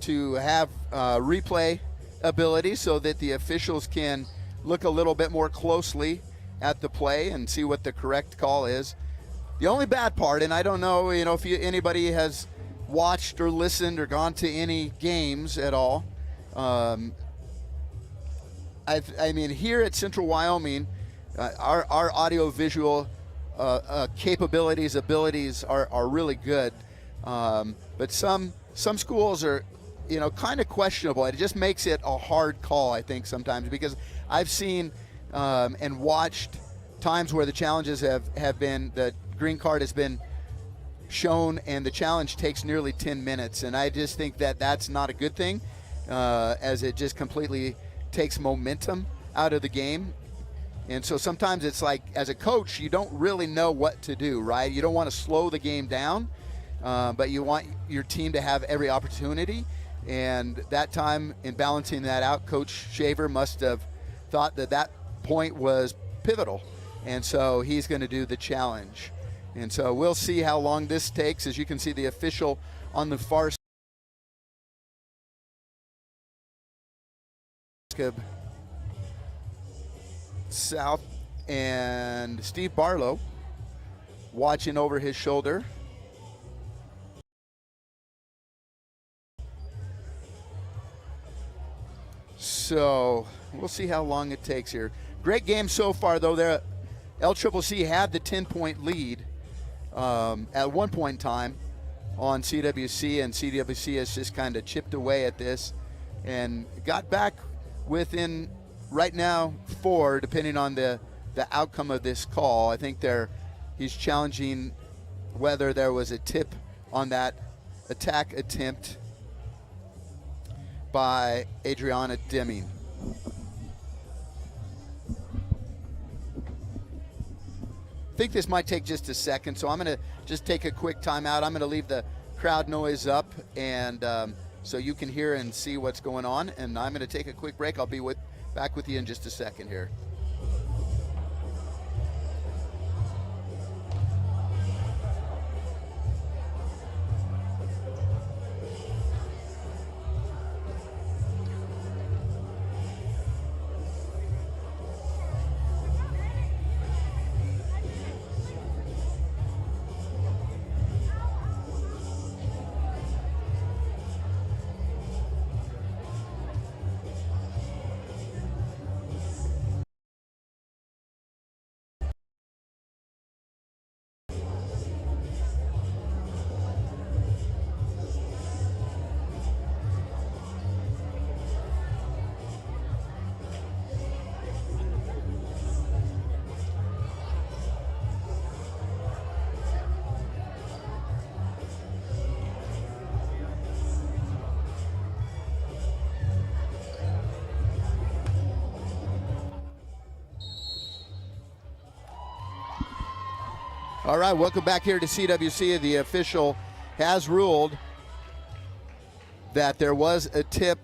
S1: to have replay ability so that the officials can look a little bit more closely at the play and see what the correct call is. The only bad part, and I don't know, if anybody has watched or listened or gone to any games at all. I mean, here at Central Wyoming, our audio-visual abilities are really good, but some schools are, kind of questionable. It just makes it a hard call, I think, sometimes, because I've seen and watched times where the challenges have been, the green card has been shown and the challenge takes nearly 10 minutes, and I just think that that's not a good thing, as it just completely takes momentum out of the game. And so sometimes it's like, as a coach, you don't really know what to do, right? You don't want to slow the game down, but you want your team to have every opportunity. And that time, in balancing that out, Coach Shaver must have thought that point was pivotal. And so he's going to do the challenge. And so we'll see how long this takes. As you can see, the official on the far south, and Steve Barlow watching over his shoulder. So we'll see how long it takes here. Great game so far, though. LCCC had the 10-point lead at one point in time on CWC, and CWC has just kind of chipped away at this and got back within, right now, 4, depending on the outcome of this call. I think he's challenging whether there was a tip on that attack attempt by Adriana Deming. I think this might take just a second, so I'm going to just take a quick timeout. I'm going to leave the crowd noise up, and so you can hear and see what's going on, and I'm going to take a quick break. I'll be back with you in just a second here. All right, welcome back here to CWC. The official has ruled that there was a tip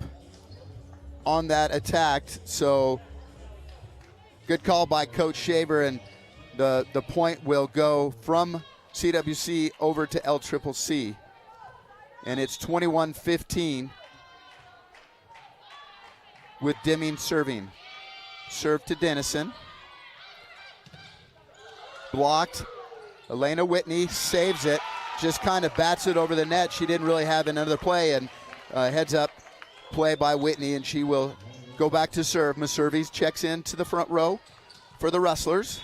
S1: on that attack, so good call by Coach Shaver, and the point will go from CWC over to LCCC, and it's 21-15 with Deming serving. Serve to Dennison. Blocked. Elena Whitney saves it, just kind of bats it over the net. She didn't really have another play, and heads up play by Whitney, and she will go back to serve. Maservis checks in to the front row for the Rustlers.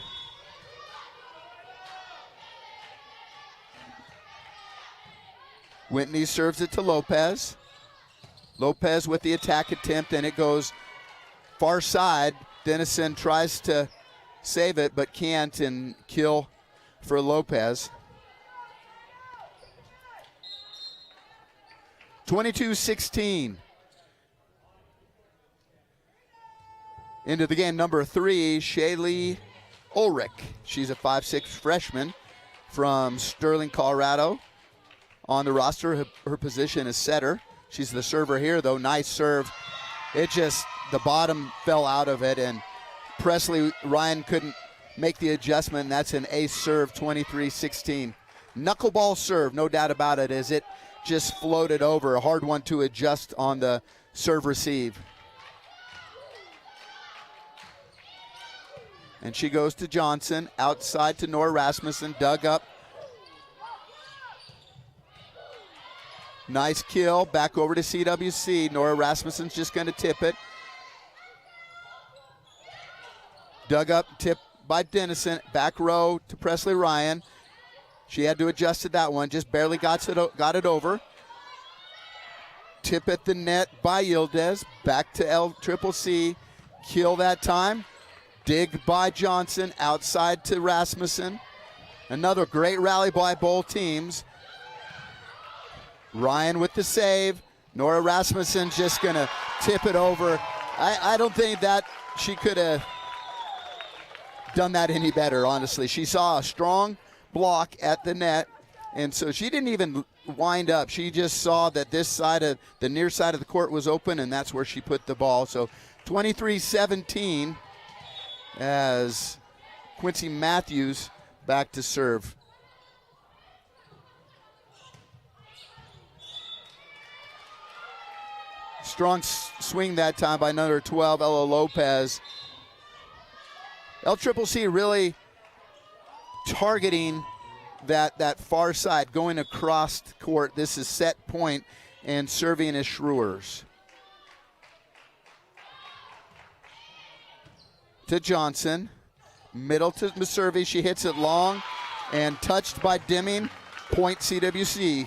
S1: Whitney serves it to Lopez. Lopez with the attack attempt, and it goes far side. Dennison tries to save it, but can't, and kill for Lopez. 22-16. Into the game, number 3, Shaylee Ulrich. She's a 5'6" freshman from Sterling, Colorado. On the roster, her position is setter. She's the server here, though. Nice serve. It just, the bottom fell out of it, and Presley Ryan couldn't make the adjustment, and that's an ace serve, 23-16. Knuckleball serve, no doubt about it, as it just floated over. A hard one to adjust on the serve receive. And she goes to Johnson, outside to Nora Rasmussen, dug up. Nice kill, back over to CWC. Nora Rasmussen's just going to tip it. Dug up, tip by Dennison, back row to Presley Ryan. She had to adjust to that one, just barely got it over. Tip at the net by Yildiz, back to Cwc. Kill that time. Dig by Johnson, outside to Rasmussen. Another great rally by both teams. Ryan with the save. Nora Rasmussen's just going to tip it over. I don't think that she could have done that any better, honestly. She saw a strong block at the net, and so she didn't even wind up. She just saw that this side of the near side of the court was open, and that's where she put the ball. So 23-17 as Quincy Matthews back to serve. Strong swing that time by number 12, Ella Lopez. Cwc really targeting that far side, going across the court. This is set point, and serving as Schreurs. To Johnson. Middle to Meservey. She hits it long and touched by Deming. Point CWC.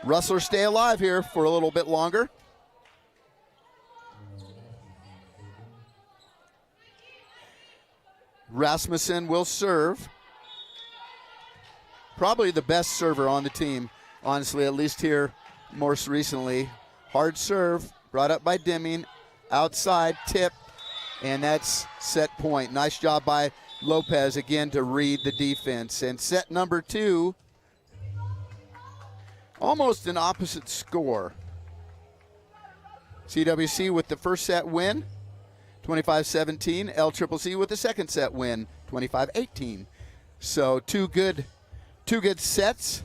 S1: Rustlers stay alive here for a little bit longer. Rasmussen will serve. Probably the best server on the team, honestly, at least here most recently. Hard serve, brought up by Deming. Outside, tip, and that's set point. Nice job by Lopez, again, to read the defense. And set number 2, almost an opposite score. CWC with the first set win, 25-17. Cwc with the second set win, 25-18. So two good sets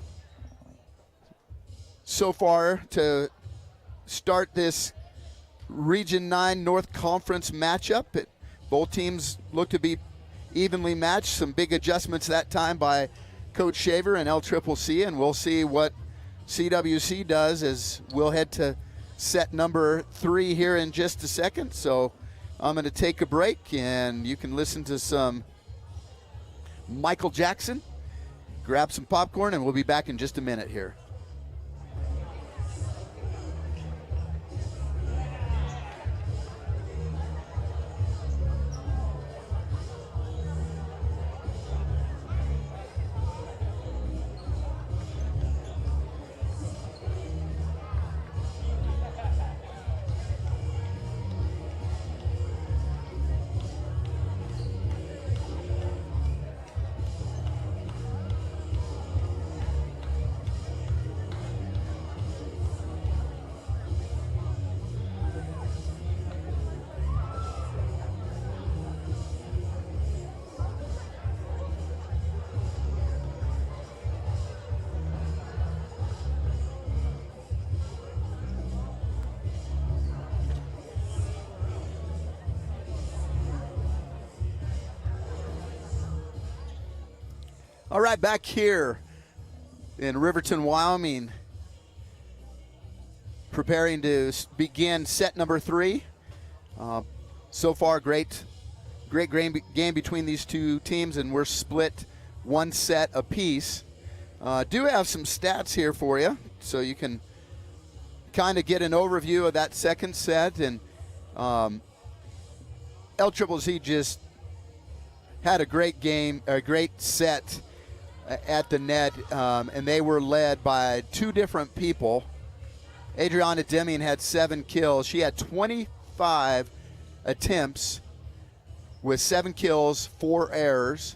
S1: so far to start this Region 9 North Conference matchup. Both teams look to be evenly matched. Some big adjustments that time by Coach Shaver and Cwc, and we'll see what CWC does as we'll head to set number 3 here in just a second. So I'm going to take a break, and you can listen to some Michael Jackson. Grab some popcorn, and we'll be back in just a minute here. All right, back here in Riverton, Wyoming, preparing to begin set number 3. So far, great game between these two teams, and we're split one set apiece. Do have some stats here for you. so you can kind of get an overview of that second set. And LCCC just had a great game, a great set at the net, and they were led by two different people. Adriana Deming had 7 kills. She had 25 attempts with 7 kills, 4 errors.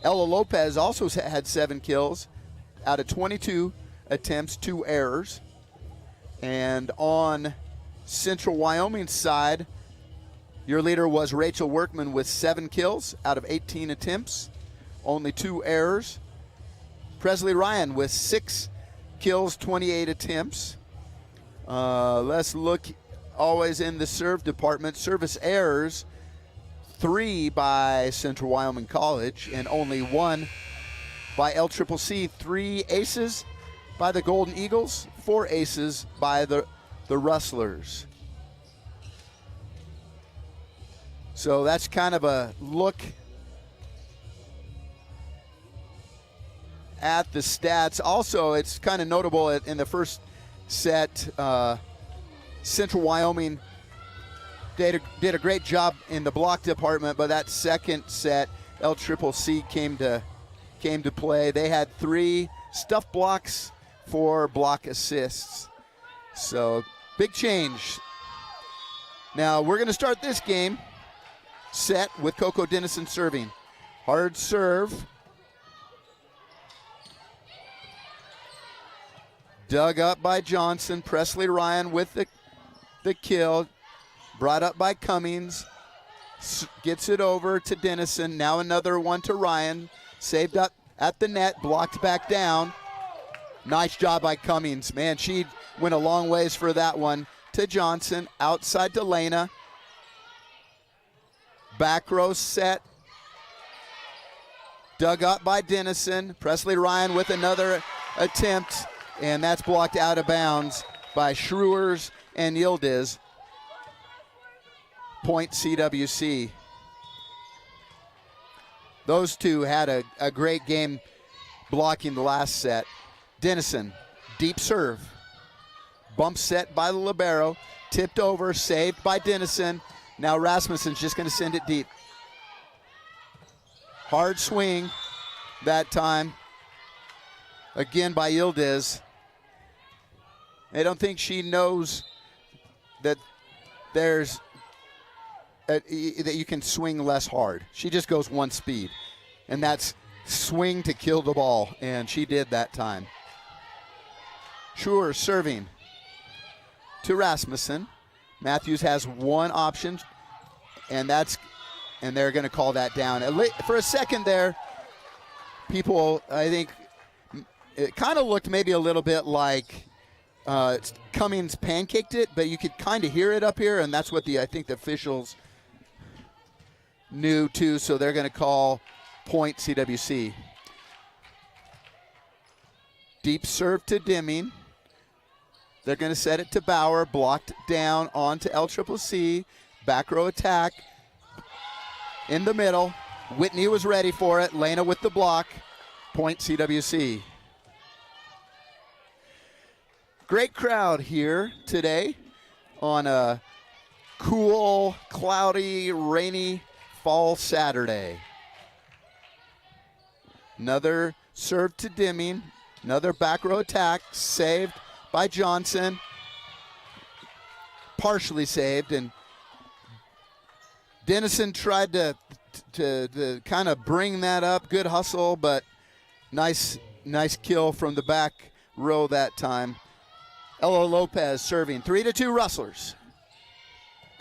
S1: Ella Lopez also had 7 kills out of 22 attempts, 2 errors. And on Central Wyoming's side, your leader was Rachel Workman with 7 kills out of 18 attempts, only 2 errors. Presley Ryan with 6 kills, 28 attempts. Let's look always in the serve department. Service errors, 3 by Central Wyoming College and only 1 by LCCC. 3 aces by the Golden Eagles, 4 aces by the Rustlers. So that's kind of a look at the stats. Also, it's kind of notable in the first set, Central Wyoming did a great job in the block department, but that second set, LCCC came to play. They had 3 stuff blocks, 4 block assists. So big change. Now we're going to start this game set with Coco Dennison serving. Hard serve. Dug up by Johnson. Presley Ryan with the kill. Brought up by Cummings. Gets it over to Dennison. Now another one to Ryan. Saved up at the net. Blocked back down. Nice job by Cummings. Man, she went a long ways for that one. To Johnson. Outside to Lena. Back row set. Dug up by Dennison. Presley Ryan with another attempt. And that's blocked out of bounds by Schrewers and Yildiz. Point CWC. Those two had a great game blocking the last set. Dennison, deep serve. Bump set by the libero. Tipped over, saved by Dennison. Now Rasmussen's just going to send it deep. Hard swing that time. Again by Yildiz. I don't think she knows that that you can swing less hard. She just goes one speed, and that's swing to kill the ball, and she did that time. Schuer serving to Rasmussen. Matthews has one option, and they're going to call that down. For a second there, people, I think, it kind of looked maybe a little bit like Cummings pancaked it, but you could kind of hear it up here, and that's what I think the officials knew too, so they're going to call point CWC. Deep serve to Deming. They're going to set it to Bauer, blocked down onto LCCC. Back row attack in the middle. Whitney was ready for it. Lena with the block. Point CWC. Great crowd here today on a cool, cloudy, rainy fall Saturday. Another serve to Deming. Another back row attack. Saved by Johnson. Partially saved. And Dennison tried to kind of bring that up. Good hustle, but nice kill from the back row that time. Ella Lopez serving. 3-2 Rustlers.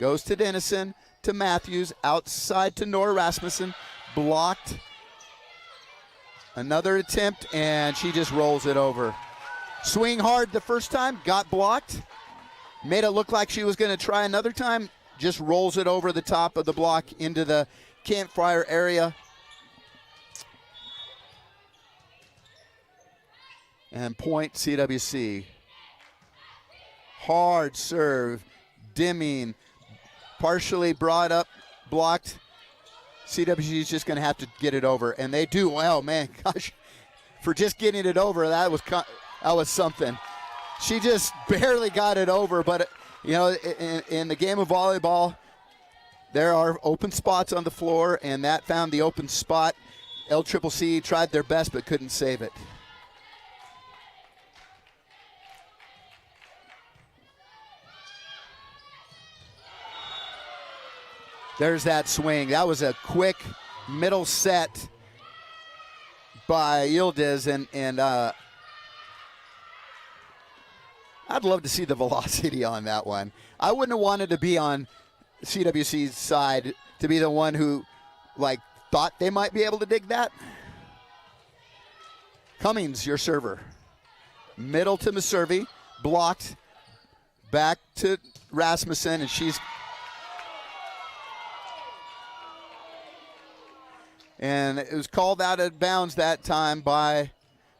S1: Goes to Dennison, to Matthews, outside to Nora Rasmussen. Blocked. Another attempt, and she just rolls it over. Swing hard the first time, got blocked. Made it look like she was going to try another time. Just rolls it over the top of the block into the campfire area. And point CWC. Hard serve. Deming. Partially brought up, blocked. CWC is just going to have to get it over. And they do. Well, man, gosh. For just getting it over, that was something. She just barely got it over, but you know, in the game of volleyball, there are open spots on the floor, and that found the open spot. Lccc tried their best but couldn't save it. There's that swing. That was a quick middle set by Yildiz, and I'd love to see the velocity on that one. I wouldn't have wanted to be on CWC's side to be the one who, like, thought they might be able to dig that. Cummings, your server. Middle to Meservy, blocked, back to Rasmussen, and she's... And it was called out of bounds that time by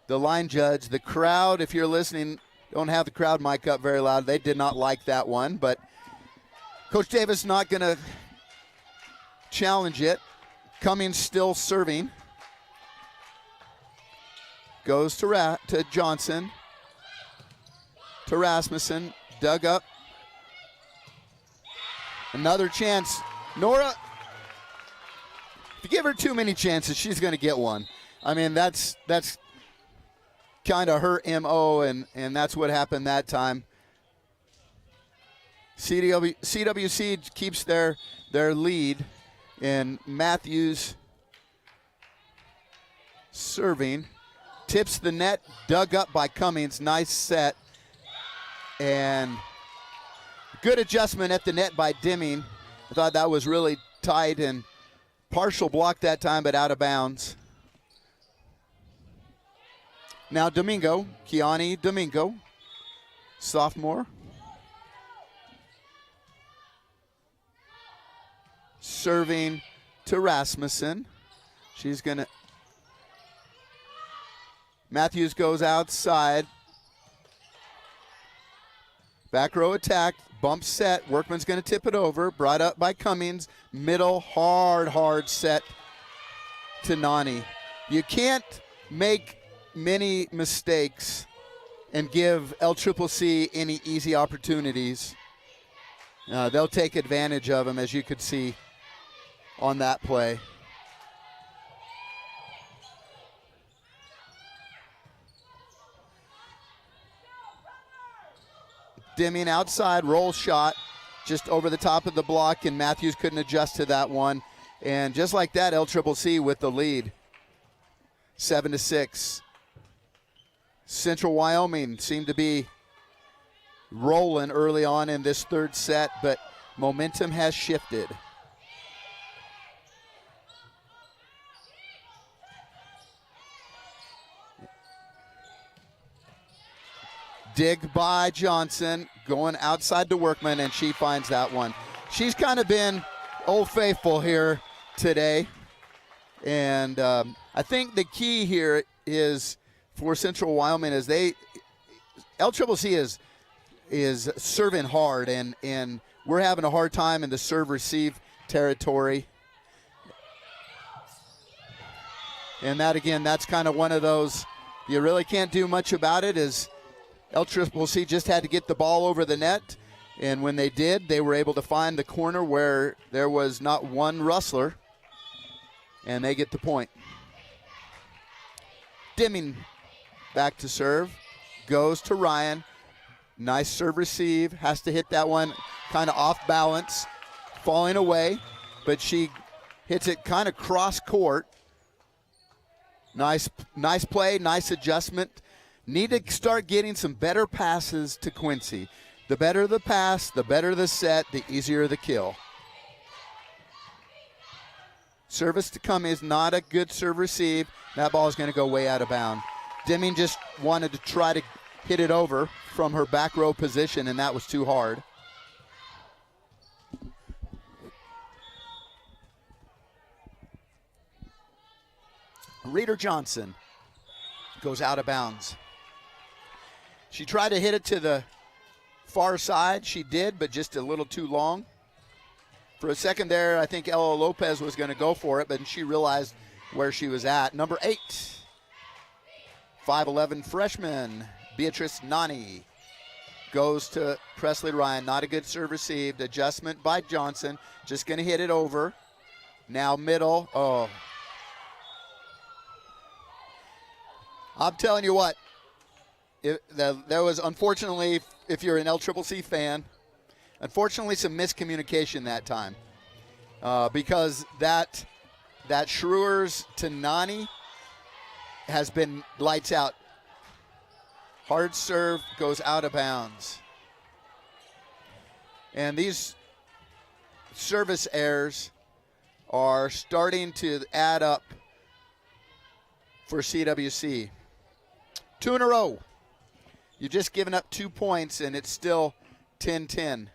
S1: the line judge. The crowd, if you're listening, don't have the crowd mic up very loud. They did not like that one, but Coach Davis not going to challenge it. Cummings still serving. Goes to Johnson. To Rasmussen. Dug up. Another chance. Nora, if you give her too many chances, she's going to get one. I mean, that's kind of her MO, and that's what happened that time. CWC keeps their lead, and Matthews serving. Tips the net, dug up by Cummings. Nice set. And good adjustment at the net by Deming. I thought that was really tight and partial block that time, but out of bounds. Now Domingo, Kiani Domingo, sophomore. Serving to Rasmussen. She's going to... Matthews goes outside. Back row attack, bump set. Workman's going to tip it over. Brought up by Cummings. Middle, hard set to Nani. You can't make many mistakes and give Lccc any easy opportunities. They'll take advantage of them, as you could see on that play. Deming outside, roll shot, just over the top of the block, and Matthews couldn't adjust to that one. And just like that, Lccc with the lead, 7-6. Central Wyoming seemed to be rolling early on in this third set, but momentum has shifted. Dig by Johnson, going outside to Workman, and she finds that one. She's kind of been Old Faithful here today, and I think the key here is for Central Wyoming is Lccc is serving hard, and we're having a hard time in the serve-receive territory. And that, again, that's kind of one of those you really can't do much about it. Is Lccc just had to get the ball over the net, and when they did, they were able to find the corner where there was not one rustler, and they get the point. Deming back to serve, goes to Ryan. Nice serve receive, has to hit that one kind of off balance, falling away, but she hits it kind of cross court. Nice play, nice adjustment. Need to start getting some better passes to Quincy. The better the pass, the better the set, the easier the kill. Service to Cummings, not a good serve receive. That ball is going to go way out of bounds. Deming just wanted to try to hit it over from her back row position, and that was too hard. Reader Johnson goes out of bounds. She tried to hit it to the far side. She did, but just a little too long. For a second there, I think Ella Lopez was going to go for it, but she realized where she was at. Number 8, 5'11" freshman, Beatrice Nani. goes to Presley Ryan. Not a good serve received. Adjustment by Johnson. Just going to hit it over. Now middle. Oh. I'm telling you what. There was, unfortunately, if you're an LCCC fan, unfortunately some miscommunication that time. Because that Schreurs to Nani has been lights out. Hard serve goes out of bounds. And these service errors are starting to add up for CWC. 2 in a row. You've just given up 2 points, and it's still 10-10.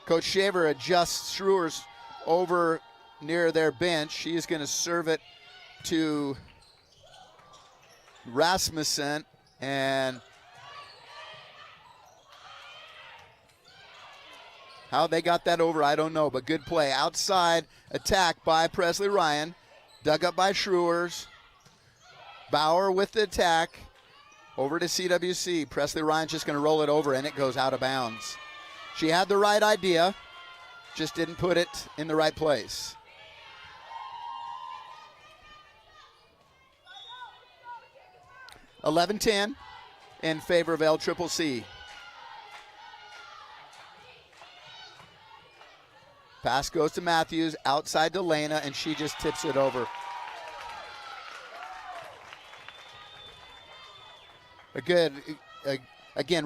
S1: Coach Shaver adjusts Schreurs over near their bench. She is going to serve it to Rasmussen, and how they got that over, I don't know, but good play. Outside attack by Presley Ryan, dug up by Schreurs. Bauer with the attack, over to CWC. Presley Ryan's just going to roll it over, and it goes out of bounds. She had the right idea, just didn't put it in the right place. (11-10) in favor of LCCC. Pass goes to Matthews, outside to Lena, and she just tips it over. Again,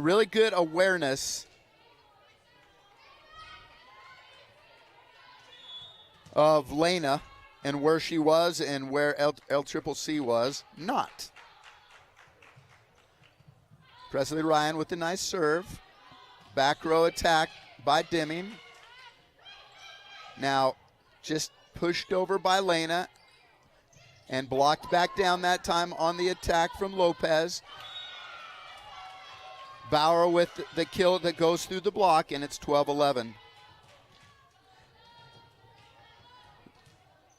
S1: really good awareness of Lena and where she was and where LCCC was not. Presley Ryan with a nice serve. Back row attack by Deming. Now just pushed over by Lena and blocked back down that time on the attack from Lopez. Bauer with the kill that goes through the block, and it's 12-11.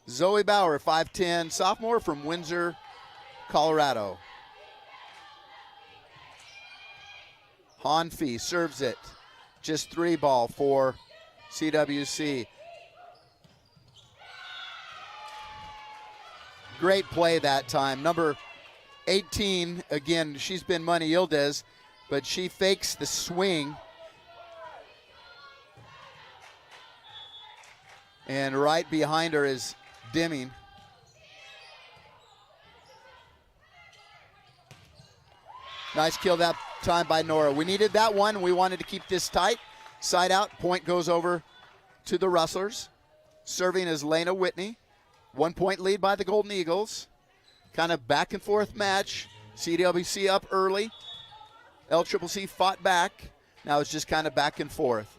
S1: Zoe Bauer, 5'10", sophomore from Windsor, Colorado. Hanfi serves it. Just 3 ball for CWC. Great play that time. Number 18, again, she's been Money Yildiz, but she fakes the swing. And right behind her is Deming. Nice kill that time by Nora. We needed that one. We wanted to keep this tight. Side out, point goes over to the Rustlers. Serving is Lena Whitney. 1 point lead by the Golden Eagles. Kind of back and forth match. CWC up early. LCCC fought back. Now it's just kind of back and forth.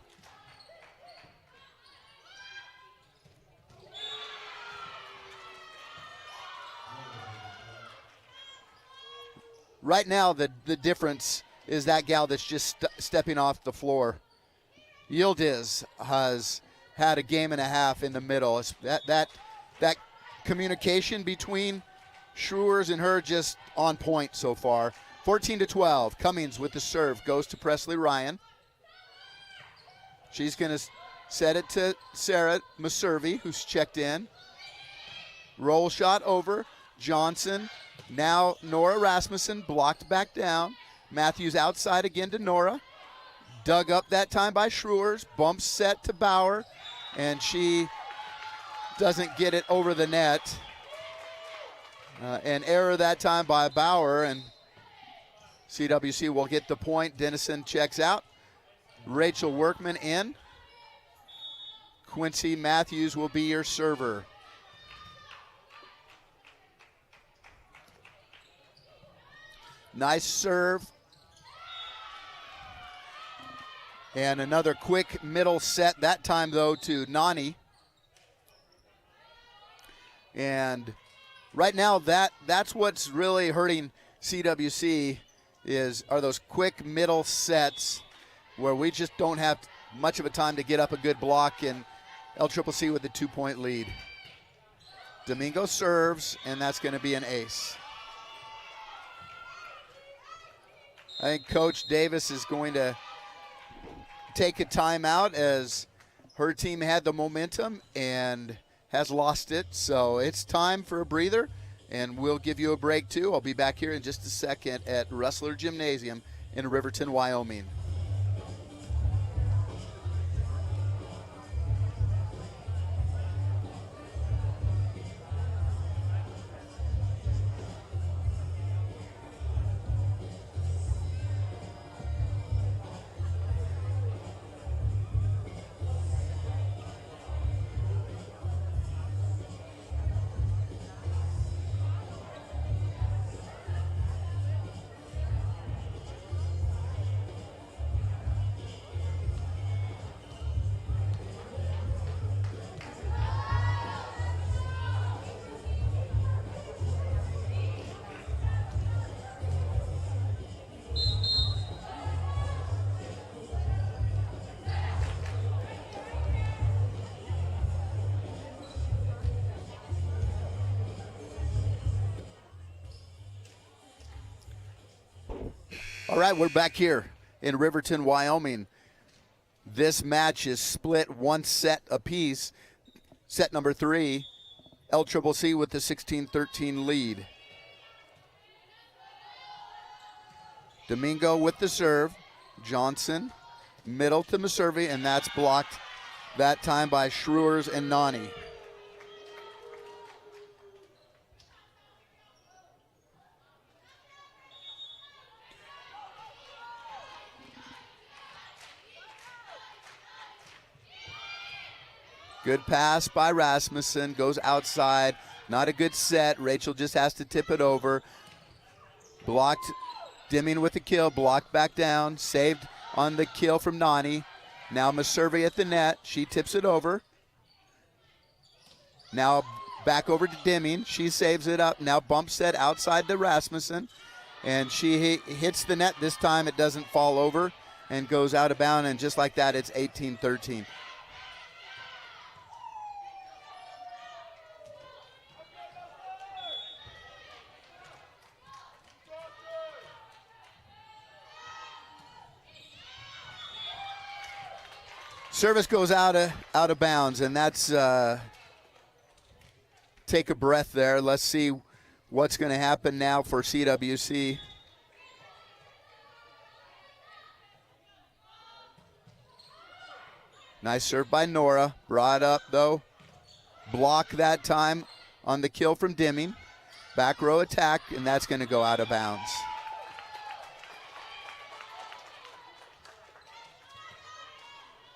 S1: Right now, the difference is that gal that's just stepping off the floor. Yildiz has had a game and a half in the middle. It's that communication between Schreurs and her just on point so far. 14-12. Cummings with the serve goes to Presley Ryan. She's going to set it to Sarah Maservi, who's checked in. Roll shot over. Johnson. Now Nora Rasmussen blocked back down. Matthews outside again to Nora. Dug up that time by Schreurs. Bump set to Bauer. And she doesn't get it over the net. An error that time by Bauer. And CWC will get the point. Dennison checks out. Rachel Workman in. Quincy Matthews will be your server. Nice serve. And another quick middle set, that time though to Nani. And right now that's what's really hurting CWC are those quick middle sets where we just don't have much of a time to get up a good block, and LCCC with a 2-point lead. Domingo serves, and that's going to be an ace. I think Coach Davis is going to take a timeout as her team had the momentum and has lost it. So it's time for a breather, and we'll give you a break too. I'll be back here in just a second at Rustler Gymnasium in Riverton, Wyoming. All right, we're back here in Riverton, Wyoming. This match is split one set apiece. Set number 3, Cwc with the 16-13 lead. Domingo with the serve. Johnson, middle to Meserve, and that's blocked that time by Schreurs and Nani. Good pass by Rasmussen, goes outside. Not a good set. Rachel just has to tip it over. Blocked, Deming with the kill, blocked back down, saved on the kill from Nani. Now Meserve at the net, she tips it over. Now back over to Deming, she saves it up. Now bump set outside to Rasmussen, and she hits the net. This time it doesn't fall over and goes out of bounds, and just like that, it's 18-13. Service goes out of bounds, and that's take a breath there. Let's see what's going to happen now for CWC. Nice serve by Nora. Brought up, though. Block that time on the kill from Deming. Back row attack, and that's going to go out of bounds.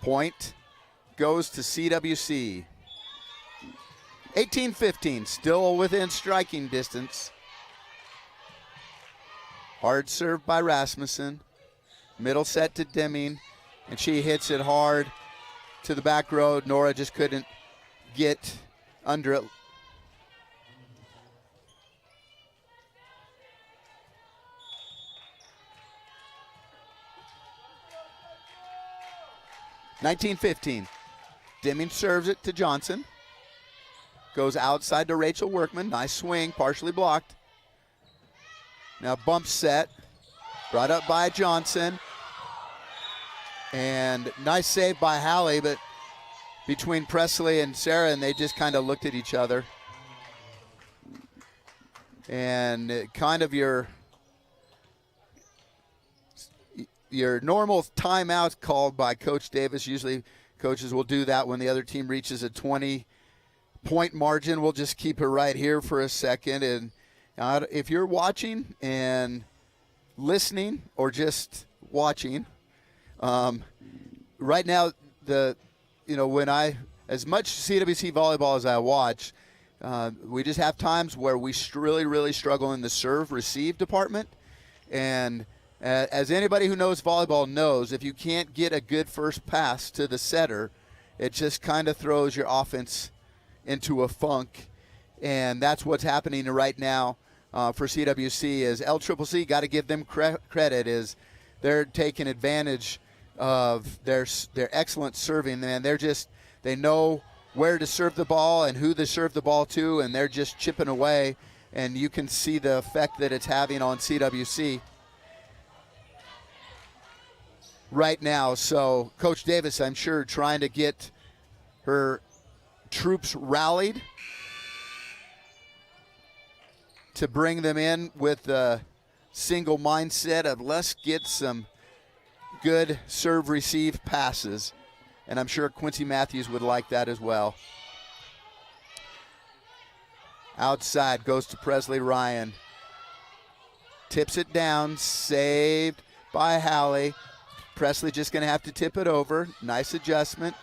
S1: Point goes to CWC. 18-15, still within striking distance. Hard serve by Rasmussen. Middle set to Deming, and she hits it hard to the back row. Nora just couldn't get under it. (19-15). Deming serves it to Johnson. Goes outside to Rachel Workman. Nice swing, partially blocked. Now bump set. Brought up by Johnson. And nice save by Hallie, but between Presley and Sarah, and they just kind of looked at each other. And kind of your normal timeout called by Coach Davis. Usually coaches will do that when the other team reaches a 20-point margin. We'll just keep it right here for a second. And if you're watching and listening or just watching, right now, when as much CWC volleyball as I watch, we just have times where we really struggle in the serve-receive department. And as anybody who knows volleyball knows, if you can't get a good first pass to the setter, it just kind of throws your offense into a funk. And that's what's happening right now for CWC. Is Cwc, got to give them credit, is they're taking advantage of their excellent serving. And they know where to serve the ball and who to serve the ball to, and they're just chipping away. And you can see the effect that it's having on CWC. right now. So Coach Davis, I'm sure, trying to get her troops rallied to bring them in with a single mindset of let's get some good serve receive passes. And I'm sure Quincy Matthews would like that as well. Outside goes to Presley Ryan. Tips it down, saved by Hallie. Presley just going to have to tip it over. Nice adjustment.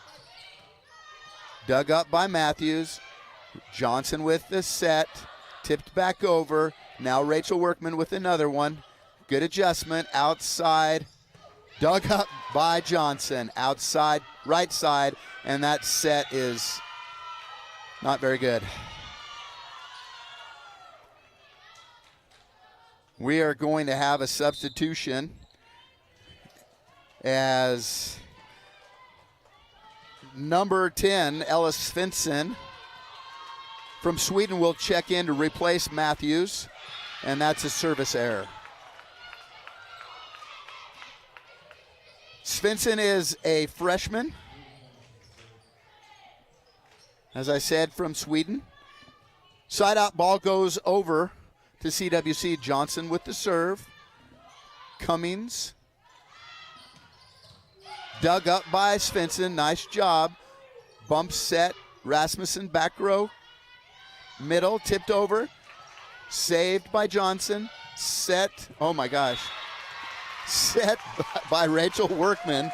S1: Dug up by Matthews. Johnson with the set. Tipped back over. Now Rachel Workman with another one. Good adjustment. Outside. Dug up by Johnson. Outside, right side. And that set is not very good. We are going to have a substitution as number 10, Ellis Svensson from Sweden will check in to replace Matthews, and that's a service error. Svensson is a freshman, as I said, from Sweden. Side out ball goes over to CWC. Johnson with the serve. Cummings. Dug up by Svensson. Nice job. Bump set. Rasmussen back row. Middle. Tipped over. Saved by Johnson. Set. Oh my gosh. Set by Rachel Workman.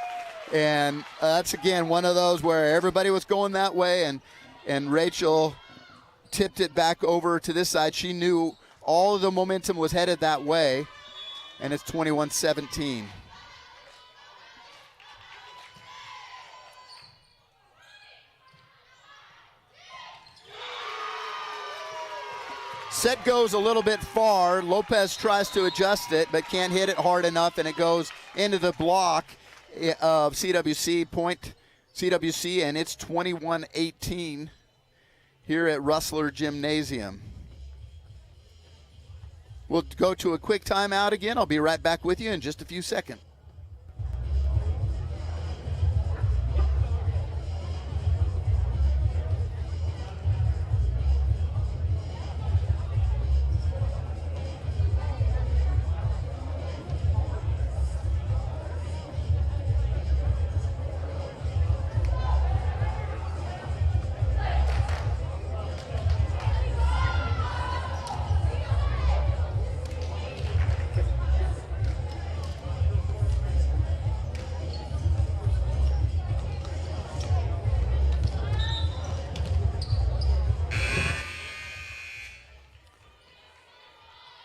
S1: And that's again one of those where everybody was going that way and Rachel tipped it back over to this side. She knew all of the momentum was headed that way, and it's 21-17. Set goes a little bit far. Lopez tries to adjust it, but can't hit it hard enough, and it goes into the block of CWC, point CWC, and it's 21-18 here at Rustler Gymnasium. We'll go to a quick timeout again. I'll be right back with you in just a few seconds.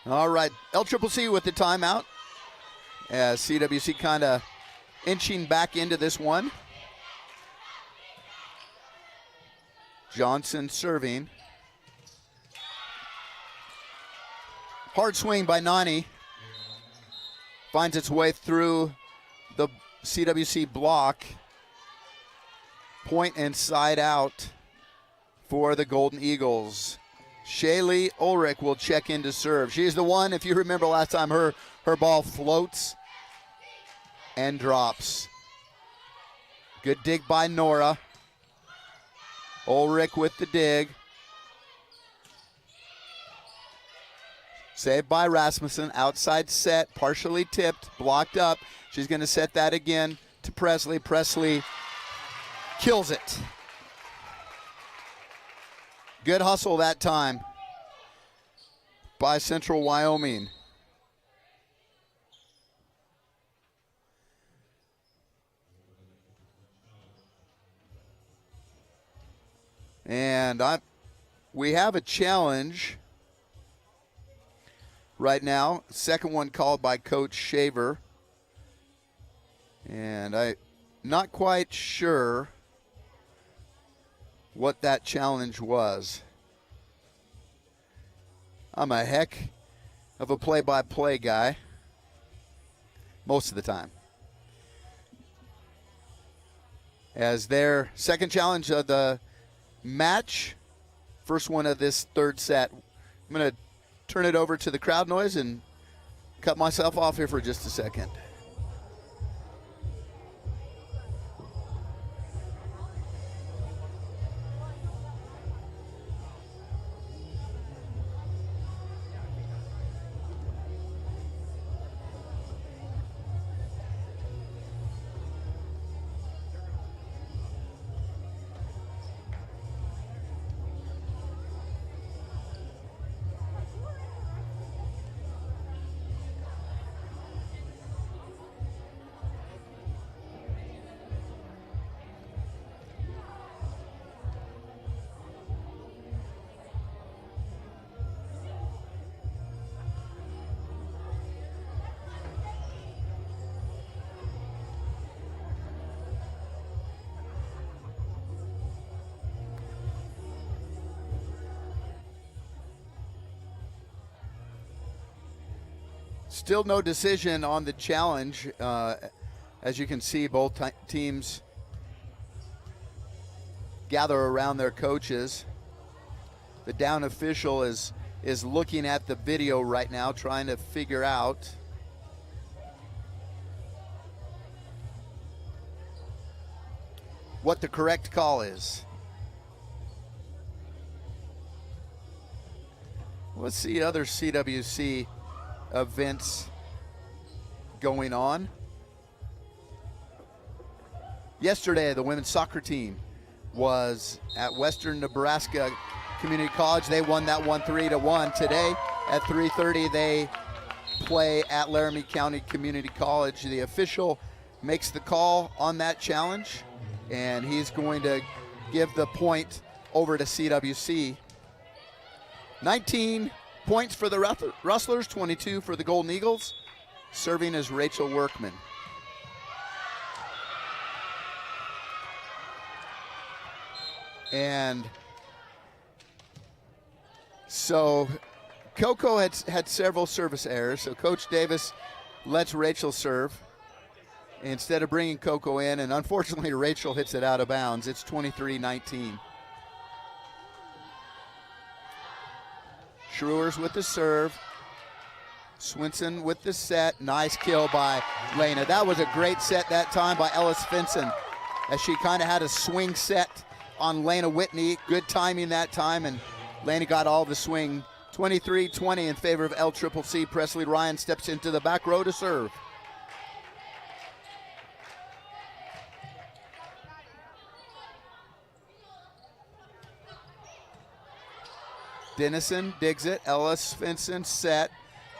S1: All right, LCCC with the timeout as CWC kind of inching back into this one. Johnson serving. Hard swing by Nani. Finds its way through the CWC block. Point and side out for the Golden Eagles. Shaylee Ulrich will check in to serve. She's the one, if you remember last time, her ball floats and drops. Good dig by Nora. Ulrich with the dig. Saved by Rasmussen. Outside set, partially tipped, blocked up. She's going to set that again to Presley. Presley kills it. Good hustle that time by Central Wyoming. And we have a challenge right now. Second one called by Coach Shaver. And I'm not quite sure what that challenge was. I'm a heck of a play-by-play guy most of the time. As their second challenge of the match, first one of this third set. I'm going to turn it over to the crowd noise and cut myself off here for just a second. Still no decision on the challenge. As you can see, both teams gather around their coaches. The down official is looking at the video right now, trying to figure out what the correct call is. Let's see other CWC events going on. Yesterday, the women's soccer team was at Western Nebraska Community College. They won that one 3-1. Today at 3:30, they play at Laramie County Community College. The official makes the call on that challenge, and he's going to give the point over to CWC. 19 points for the Rustlers, 22 for the Golden Eagles. Serving as Rachel Workman. And so Coco had several service errors, so Coach Davis lets Rachel serve instead of bringing Coco in, and unfortunately Rachel hits it out of bounds. It's 23-19. Schruers with the serve. Swinson with the set. Nice kill by Lena. That was a great set that time by Ellis Finson, as she kind of had a swing set on Lena Whitney. Good timing that time, and Lena got all the swing. 23-20 in favor of LCCC. Presley Ryan steps into the back row to serve. Dennison digs it. Ellis Finson set.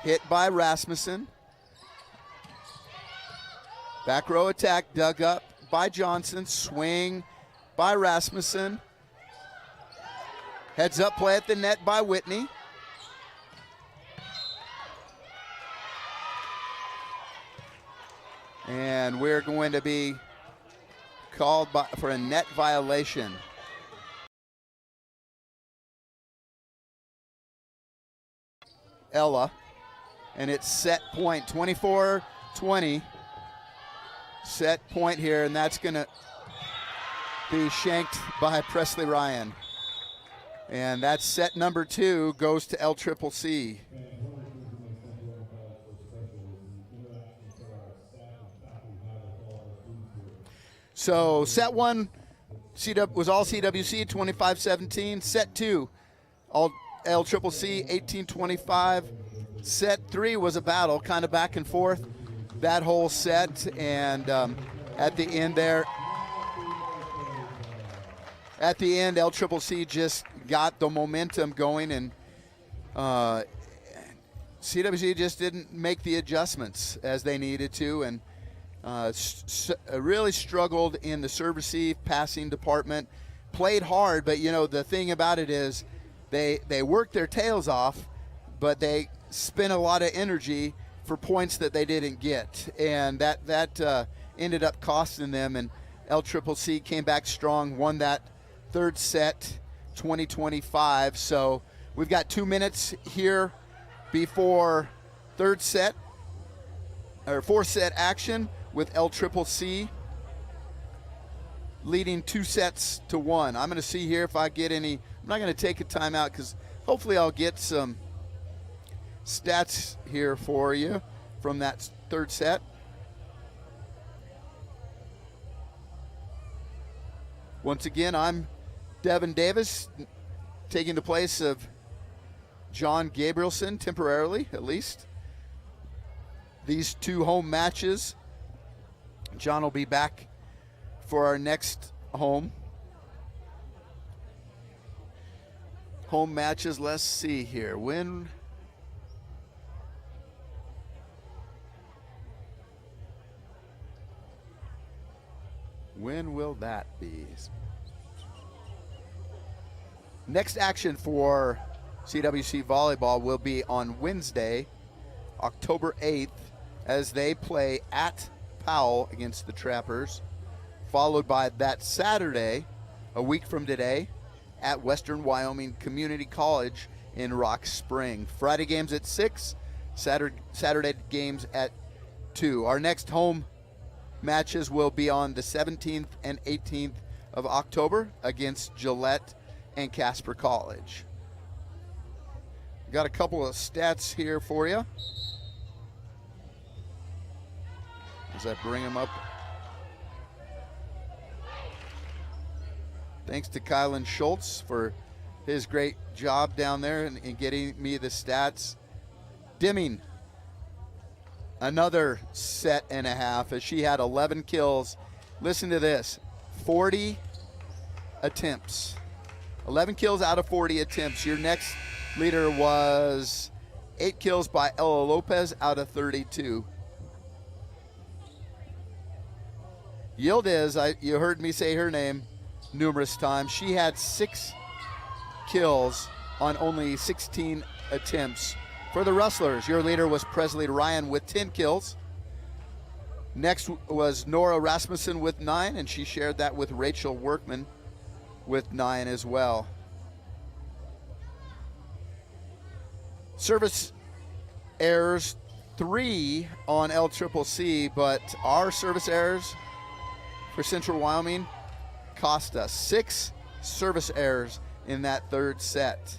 S1: Hit by Rasmussen. Back row attack dug up by Johnson. Swing by Rasmussen. Heads up play at the net by Whitney. And we're going to be called for a net violation. Ella, and it's set point, 24-20. Set point here, and that's gonna be shanked by Presley Ryan. And that's set number 2, goes to LCCC. So set 1 was all CWC, 25-17. Set 2, all LCCC, 18-25. Set 3 was a battle, kind of back and forth that whole set, and at the end LCCC just got the momentum going, and CWC just didn't make the adjustments as they needed to, and really struggled in the serve receive passing department. Played hard, but you know the thing about it is they worked their tails off, but they spent a lot of energy for points that they didn't get, and that ended up costing them. And LCCC came back strong, won that third set, 20-25. So we've got 2 minutes here before third set or fourth set action, with LCCC leading 2-1. I'm going to see here if I get any. I'm not going to take a timeout because hopefully I'll get some stats here for you from that third set. Once again, I'm Devin Davis, taking the place of John Gabrielson temporarily, at least. These 2 home matches. John will be back for our next home matches. Let's see here. When will that be? Next action for CWC Volleyball will be on Wednesday, October 8th, as they play at Powell against the Trappers, followed by that Saturday, a week from today, at Western Wyoming Community College in Rock Spring. Friday games at 6, Saturday games at 2. Our next home matches will be on the 17th and 18th of October against Gillette and Casper College. Got a couple of stats here for you as I bring them up. Thanks to Kylan Schultz for his great job down there in getting me the stats. Deming, another set and a half as she had 11 kills. Listen to this, 40 attempts. 11 kills out of 40 attempts. Your next leader was 8 kills by Ella Lopez out of 32. Yildiz, you heard me say her name numerous times. She had 6 kills on only 16 attempts. For the Rustlers, your leader was Presley Ryan with 10 kills. Next was Nora Rasmussen with 9, and she shared that with Rachel Workman with 9 as well. Service errors, 3 on LCCC, but our service errors for Central Wyoming cost us 6 service errors in that third set.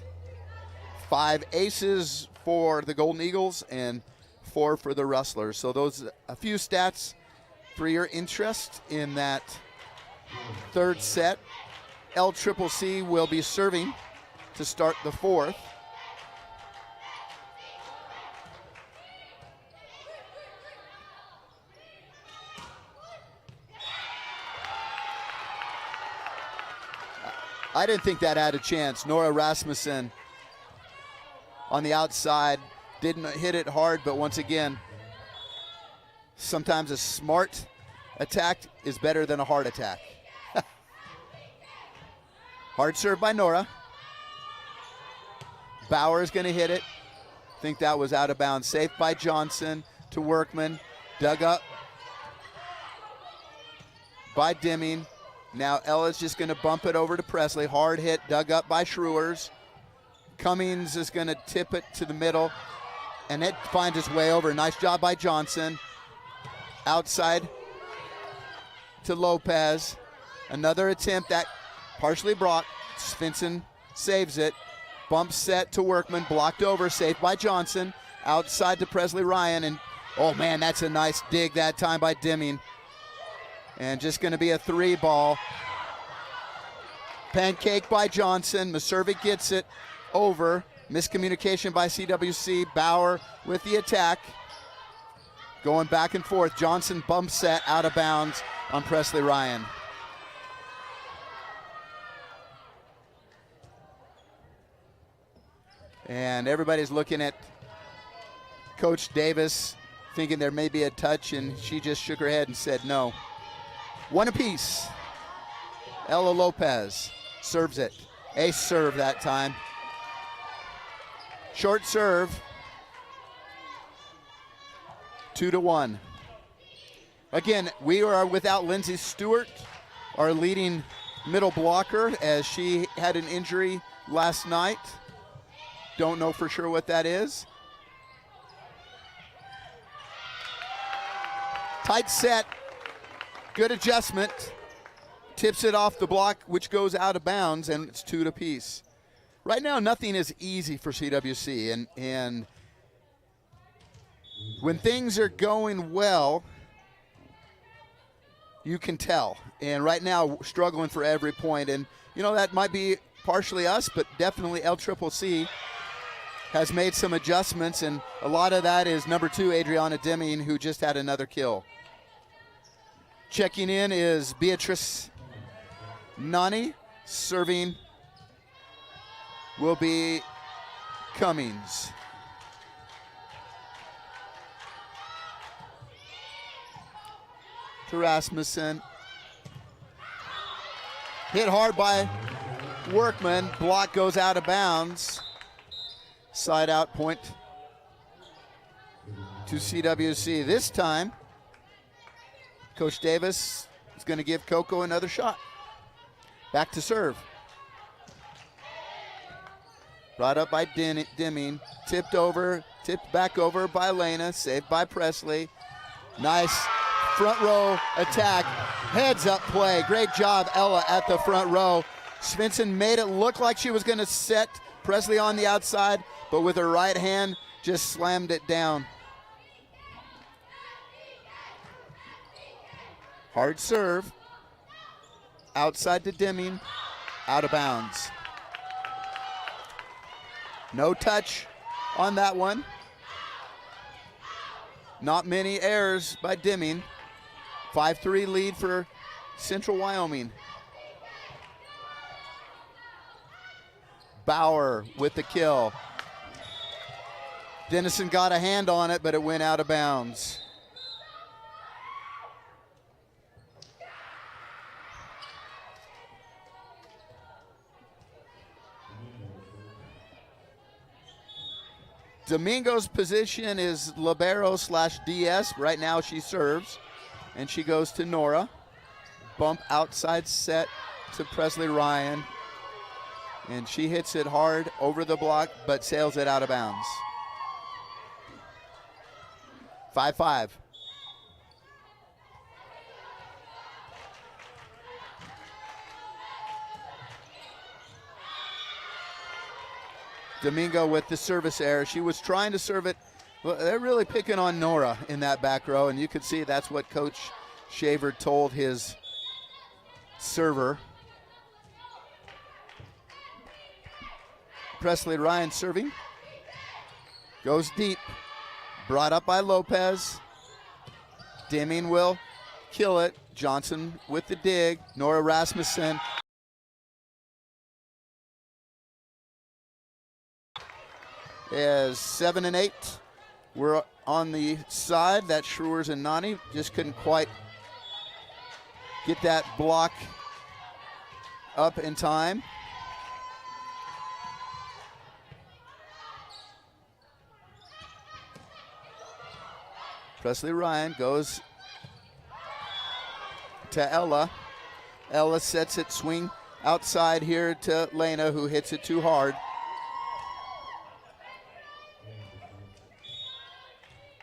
S1: 5 aces for the Golden Eagles and 4 for the Rustlers. So those a few stats for your interest in that third set. LCCC will be serving to start the fourth. I didn't think that had a chance. Nora Rasmussen on the outside didn't hit it hard, but once again, sometimes a smart attack is better than a hard attack. Hard serve by Nora. Bauer is going to hit it. Think that was out of bounds. Safe by Johnson to Workman. Dug up by Deming. Now Ella's just going to bump it over to Presley. Hard hit, dug up by Schrewers. Cummings is going to tip it to the middle, and it finds its way over. Nice job by Johnson. Outside to Lopez. Another attempt that partially blocked. Svensson saves it. Bump set to Workman, blocked over, saved by Johnson. Outside to Presley Ryan, and oh man, that's a nice dig that time by Deming. And just going to be a 3 ball. Pancake by Johnson. Maservik gets it over. Miscommunication by CWC. Bauer with the attack. Going back and forth. Johnson bump set out of bounds on Presley Ryan. And everybody's looking at Coach Davis, thinking there may be a touch, and she just shook her head and said no. 1 apiece. Ella Lopez serves it. Ace serve that time. Short serve. 2-1. Again, we are without Lindsay Stewart, our leading middle blocker, as she had an injury last night. Don't know for sure what that is. Tight set. Good adjustment. Tips it off the block, which goes out of bounds, and it's 2 apiece. Right now, nothing is easy for CWC, and when things are going well, you can tell. And right now, struggling for every point, and you know that might be partially us, but definitely LCCC has made some adjustments, and a lot of that is number 2, Adriana Deming, who just had another kill. Checking in is Beatrice Nani. Serving will be Cummings. To Rasmussen. Hit hard by Workman. Block goes out of bounds. Side out point to CWC. This time, Coach Davis is going to give Coco another shot. Back to serve. Brought up by Deming. Tipped over Tipped back over by Lena, saved by Presley. Nice front row attack, heads up play. Great job, Ella, at the front row. Svensson made it look like she was going to set Presley on the outside, but with her right hand just slammed it down. Hard serve. Outside to Deming, out of bounds. No touch on that one. Not many errors by Deming. 5-3 lead for Central Wyoming. Bauer with the kill. Dennison got a hand on it, but it went out of bounds. Domingo's position is libero/DS. Right now she serves, and she goes to Nora. Bump outside set to Presley Ryan, and she hits it hard over the block, but sails it out of bounds. 5-5. Domingo with the service error. She was trying to serve it. Well, they're really picking on Nora in that back row, and you could see that's what Coach Shaver told his server. Presley Ryan serving. Goes deep. Brought up by Lopez. Deming will kill it. Johnson with the dig. Nora Rasmussen. Is 7-8. We're on the side. That's Schruers and Nani. Just couldn't quite get that block up in time. Presley Ryan goes to Ella. Ella sets it, swing outside here to Lena, who hits it too hard.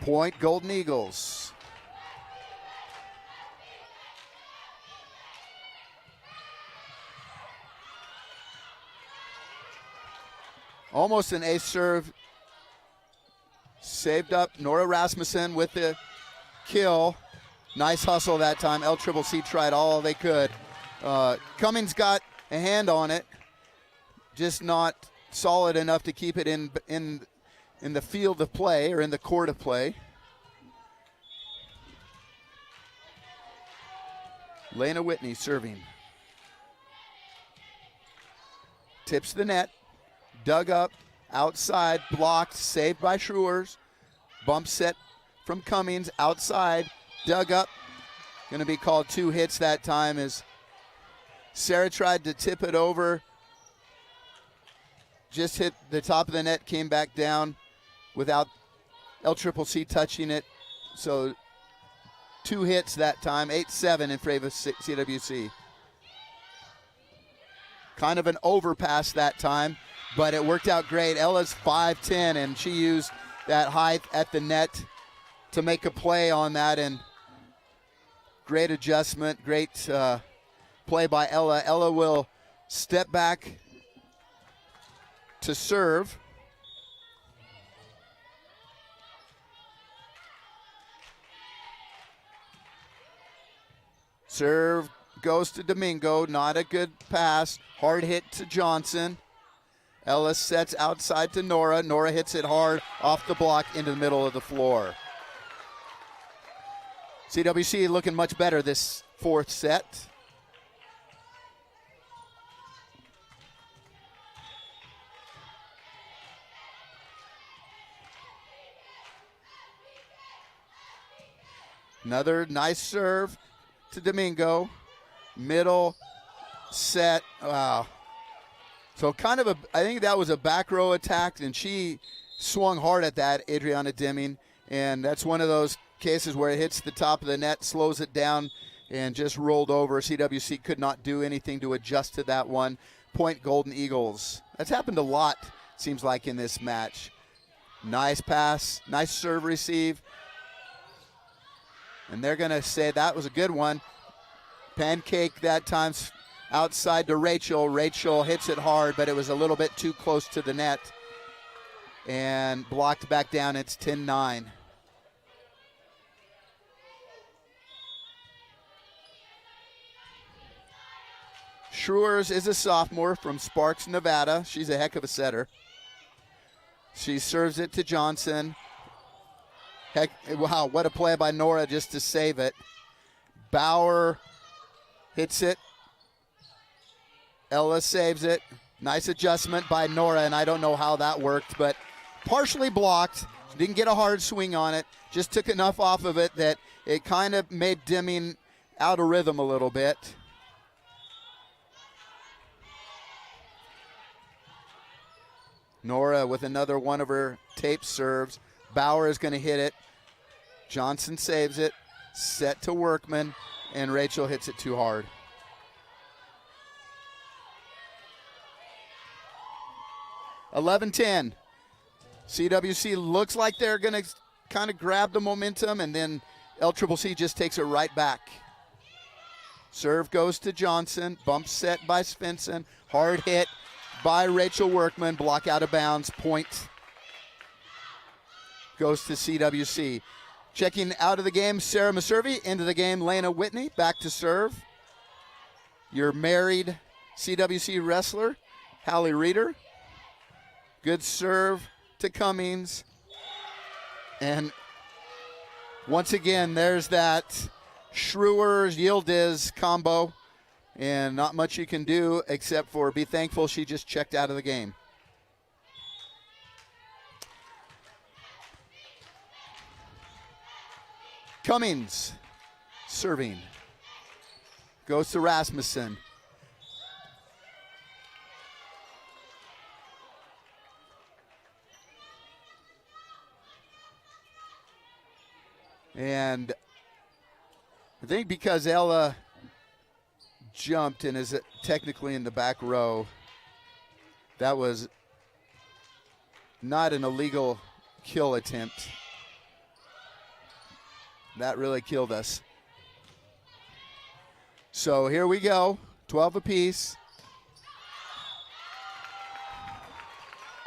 S1: Point, Golden Eagles. Almost an ace serve. Saved up Nora Rasmussen with the kill. Nice hustle that time. Cwc tried all they could. Cummings got a hand on it, just not solid enough to keep it in the field of play, or in the court of play. Lena Whitney serving. Tips the net. Dug up. Outside. Blocked. Saved by Schruers. Bump set from Cummings. Outside. Dug up. Going to be called 2 hits that time as Sarah tried to tip it over. Just hit the top of the net. Came back down without Cwc touching it. So 2 hits that time, 8-7 in favor of CWC. Kind of an overpass that time, but it worked out great. Ella's 5'10", and she used that height at the net to make a play on that, and great adjustment, great play by Ella. Ella will step back to serve. Serve goes to Domingo, not a good pass. Hard hit to Johnson. Ellis sets outside to Nora. Nora hits it hard off the block into the middle of the floor. CWC looking much better this 4th set. Another nice serve to Domingo. Middle set. Wow. So kind of I think that was a back row attack, and she swung hard at that, Adriana Deming, and that's one of those cases where it hits the top of the net, slows it down, and just rolled over. CWC could not do anything to adjust to that one. Point, Golden Eagles. That's happened a lot, seems like, in this match. Nice pass, nice serve receive. And they're going to say that was a good one. Pancake that time outside to Rachel. Rachel hits it hard, but it was a little bit too close to the net. And blocked back down. It's 10-9. Schruers is a sophomore from Sparks, Nevada. She's a heck of a setter. She serves it to Johnson. Heck, wow, what a play by Nora just to save it. Bauer hits it. Ella saves it. Nice adjustment by Nora, and I don't know how that worked, but partially blocked. Didn't get a hard swing on it. Just took enough off of it that it kind of made Deming out of rhythm a little bit. Nora with another one of her tape serves. Bauer is going to hit it. Johnson saves it. Set to Workman, and Rachel hits it too hard. (11-10). CWC looks like they're going to kind of grab the momentum, and then LCCC just takes it right back. Serve goes to Johnson. Bump set by Svensson. Hard hit by Rachel Workman. Block out of bounds. Point goes to CWC. Checking out of the game, Sarah Maservi. Into the game, Lena Whitney. Back to serve. Your married CWC wrestler, Hallie Reeder. Good serve to Cummings. And once again, there's that Schruers-Yildiz combo. And not much you can do except for be thankful she just checked out of the game. Cummings serving. Goes to Rasmussen. And I think because Ella jumped and is technically in the back row, that was not an illegal kill attempt. That really killed us. So here we go, 12 apiece.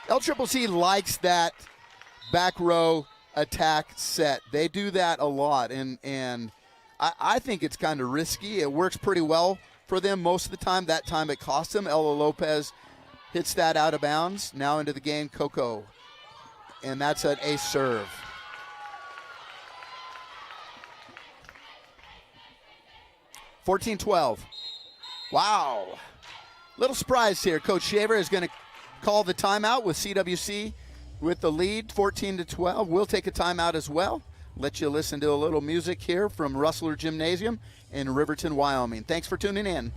S1: LCCC likes that back row attack set. They do that a lot, and I think it's kind of risky. It works pretty well for them most of the time. That time it cost them. Ella Lopez hits that out of bounds. Now into the game, Coco. And that's an ace serve. (14-12). Wow. Little surprise here. Coach Shaver is going to call the timeout with CWC with the lead, 14-12. We'll take a timeout as well. Let you listen to a little music here from Rustler Gymnasium in Riverton, Wyoming. Thanks for tuning in.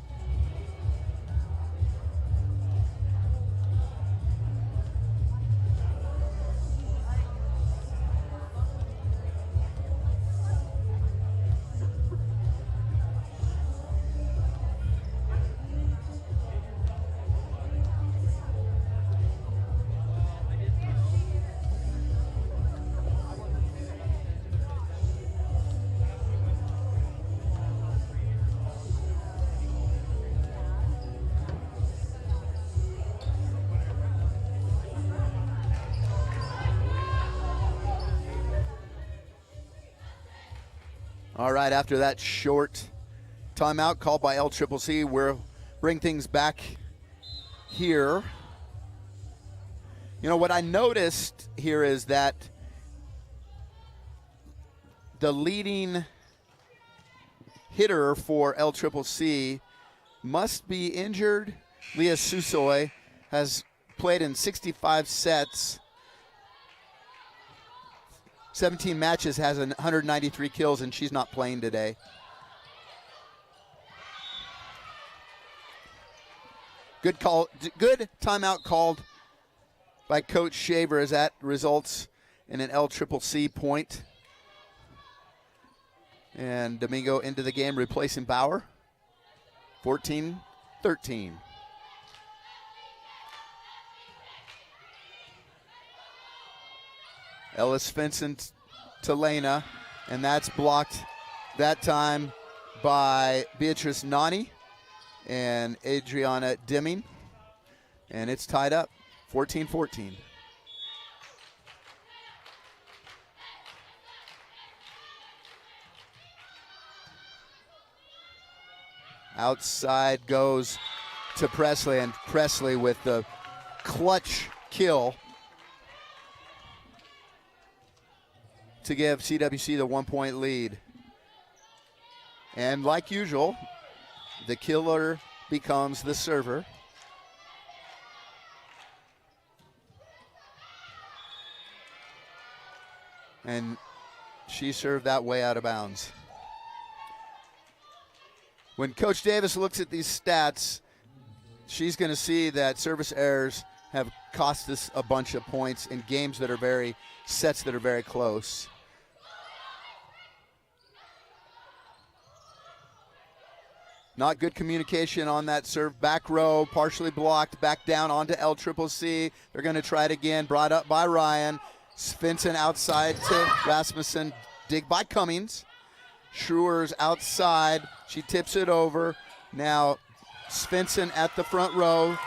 S1: All right, after that short timeout called by LCCC, we'll bring things back here. You know, what I noticed here is that the leading hitter for LCCC must be injured. Leah Susoy has played in 65 sets. 17 matches, has 193 kills, and she's not playing today. Good call, good timeout called by Coach Shaver, as that results in an LCCC point. And Domingo into the game, replacing Bauer. 14-13. Ellis Vincent to Lena, and that's blocked that time by Beatrice Nani and Adriana Dimming. And it's tied up, 14-14. Outside goes to Presley, and Presley with the clutch kill to give CWC the 1-point lead. And like usual, the killer becomes the server. And she served that way out of bounds. When Coach Davis looks at these stats, she's going to see that service errors have cost us a bunch of points in games that are sets that are very close. Not good communication on that serve. Back row, partially blocked, back down onto Lccc. They're going to try it again, brought up by Ryan. Svensson outside to Rasmussen, dig by Cummings. Schruer's outside, she tips it over. Now Svensson at the front row,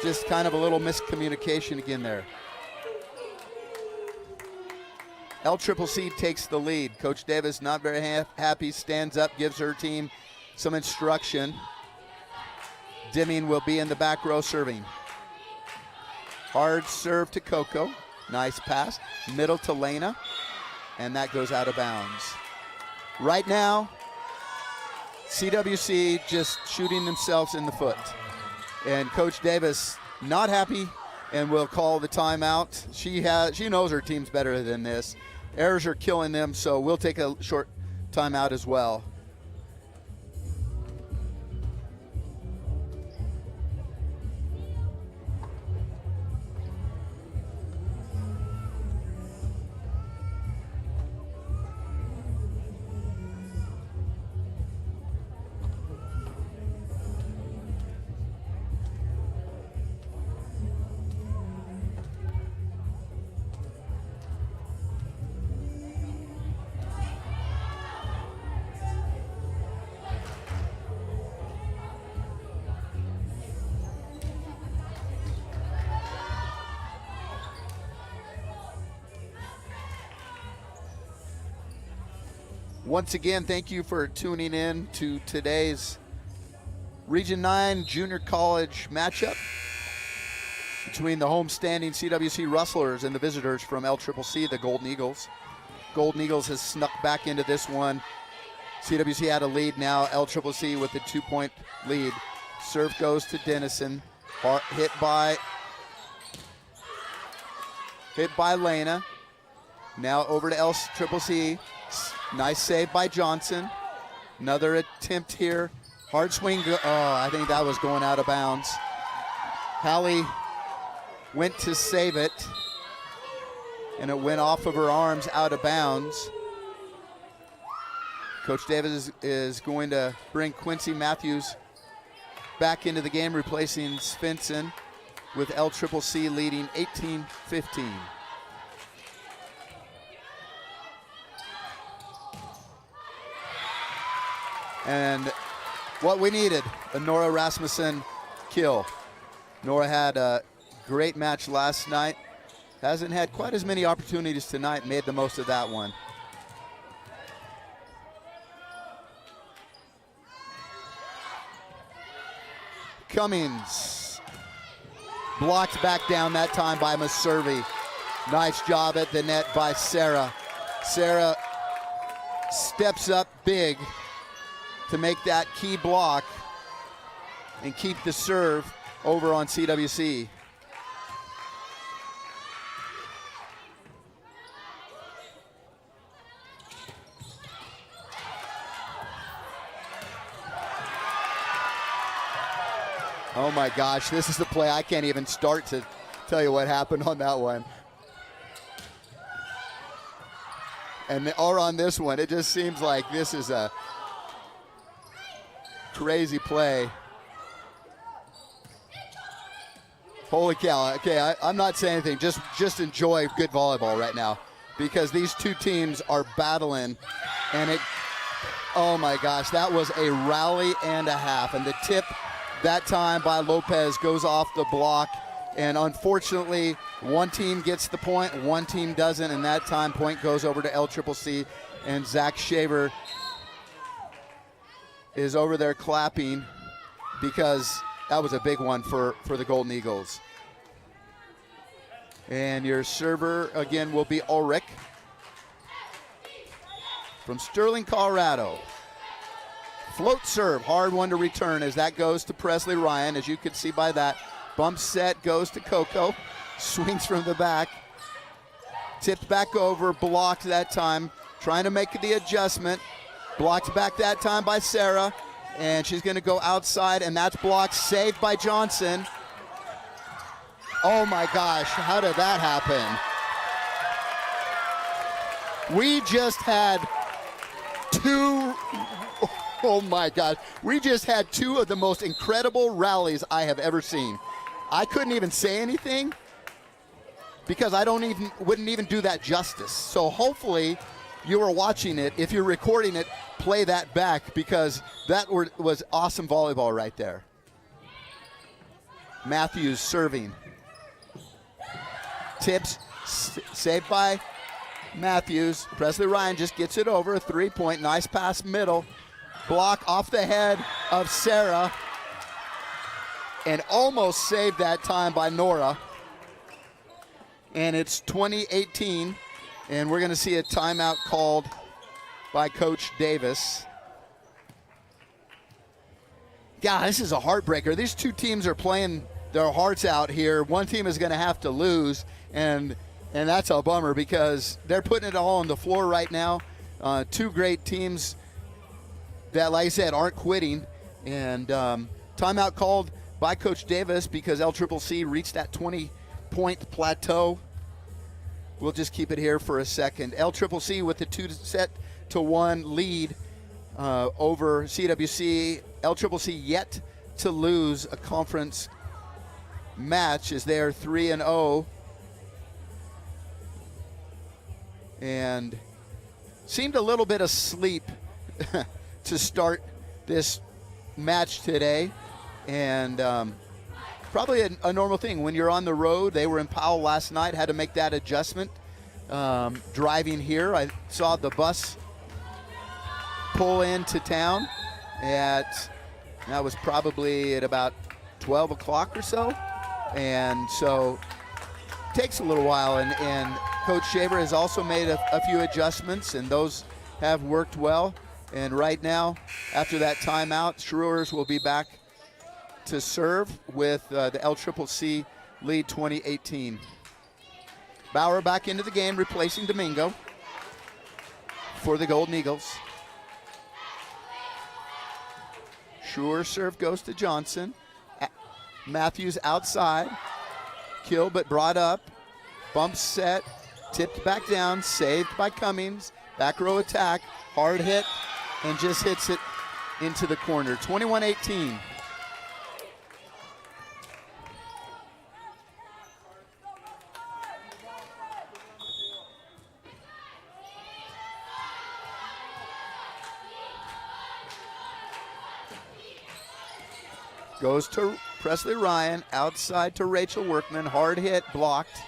S1: just kind of a little miscommunication again there. Lccc takes the lead. Coach Davis not very happy, stands up, gives her team some instruction. Dimming will be in the back row serving. Hard serve to Coco, nice pass, middle to Lena, and that goes out of bounds. Right now, CWC just shooting themselves in the foot. And Coach Davis not happy and will call the timeout. She knows her team's better than this. Errors are killing them, so we'll take a short timeout as well. Once again, thank you for tuning in to today's Region 9 Junior College matchup between the homestanding CWC Rustlers and the visitors from Lccc, the Golden Eagles. Golden Eagles has snuck back into this one. CWC had a lead, now Lccc with a 2-point lead. Serve goes to Dennison, hit by Lena. Now over to Lccc. Nice save by Johnson. Another attempt here. Hard swing. Oh, I think that was going out of bounds. Hallie went to save it, and it went off of her arms out of bounds. Coach Davis is going to bring Quincy Matthews back into the game, replacing Svensson, with Lccc leading 18-15. And what we needed, a Nora Rasmussen kill. Nora had a great match last night. Hasn't had quite as many opportunities tonight, made the most of that one. Cummings blocked back down that time by Maservi. Nice job at the net by Sarah. Sarah steps up big to make that key block and keep the serve over on CWC. Oh my gosh, this is the play. I can't even start to tell you what happened on that one. Or on this one, it just seems like this is a crazy play. Holy cow. Okay, I'm not saying anything. Just enjoy good volleyball right now. because these two teams are battling. And oh my gosh, that was a rally and a half. And the tip that time by Lopez goes off the block. And unfortunately, one team gets the point, one team doesn't. And that time, point goes over to LCCC. And Zach Shaver is over there clapping because that was a big one for the Golden Eagles. And your server, again, will be Ulrich from Sterling, Colorado. Float serve, hard one to return as that goes to Presley Ryan, as you can see by that. Bump set goes to Coco, swings from the back. Tipped back over, blocked that time, trying to make the adjustment. Blocked back that time by Sarah, and she's going to go outside, and that's blocked, saved by Johnson. Oh my gosh, how did that happen? We just had oh my God, we just had two of the most incredible rallies I have ever seen. I couldn't even say anything because I wouldn't even do that justice. So hopefully you were watching it. If you're recording it, play that back because that was awesome volleyball right there. Matthews serving. Tips, saved by Matthews. Presley Ryan just gets it over. 3-point, nice pass middle. Block off the head of Sarah. And almost saved that time by Nora. And it's 2018. And we're going to see a timeout called by Coach Davis. God, this is a heartbreaker. These two teams are playing their hearts out here. One team is going to have to lose, and that's a bummer because they're putting it all on the floor right now. Two great teams that, like I said, aren't quitting. And timeout called by Coach Davis because LCCC reached that 20-point plateau. We'll just keep it here for a second. LCCC with the 2-1 lead over CWC. LCCC yet to lose a conference match as they are 3-0. And seemed a little bit asleep to start this match today. And probably a normal thing. When you're on the road, they were in Powell last night, had to make that adjustment. Driving here, I saw the bus pull into town that was probably at about 12 o'clock or so. And so it takes a little while. And Coach Shaver has also made a few adjustments, and those have worked well. And right now, after that timeout, Schreurs will be back to serve with the LCCC lead 2018. Bauer back into the game, replacing Domingo for the Golden Eagles. Sure serve goes to Johnson. Matthews outside. Kill but brought up. Bump set. Tipped back down. Saved by Cummings. Back row attack. Hard hit. And just hits it into the corner. 21-18. Goes to Presley Ryan, outside to Rachel Workman, hard hit, blocked.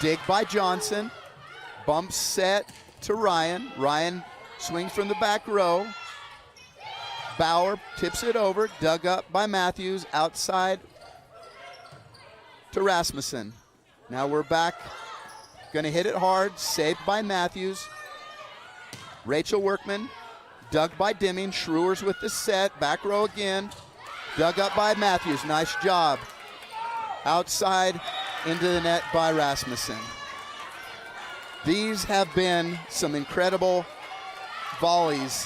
S1: Dig by Johnson, bump set to Ryan. Ryan swings from the back row. Bauer tips it over, dug up by Matthews, outside to Rasmussen. Now we're back, gonna hit it hard, saved by Matthews. Rachel Workman, dug by Deming. Schreurs with the set. Back row again. Dug up by Matthews. Nice job. Outside into the net by Rasmussen. These have been some incredible volleys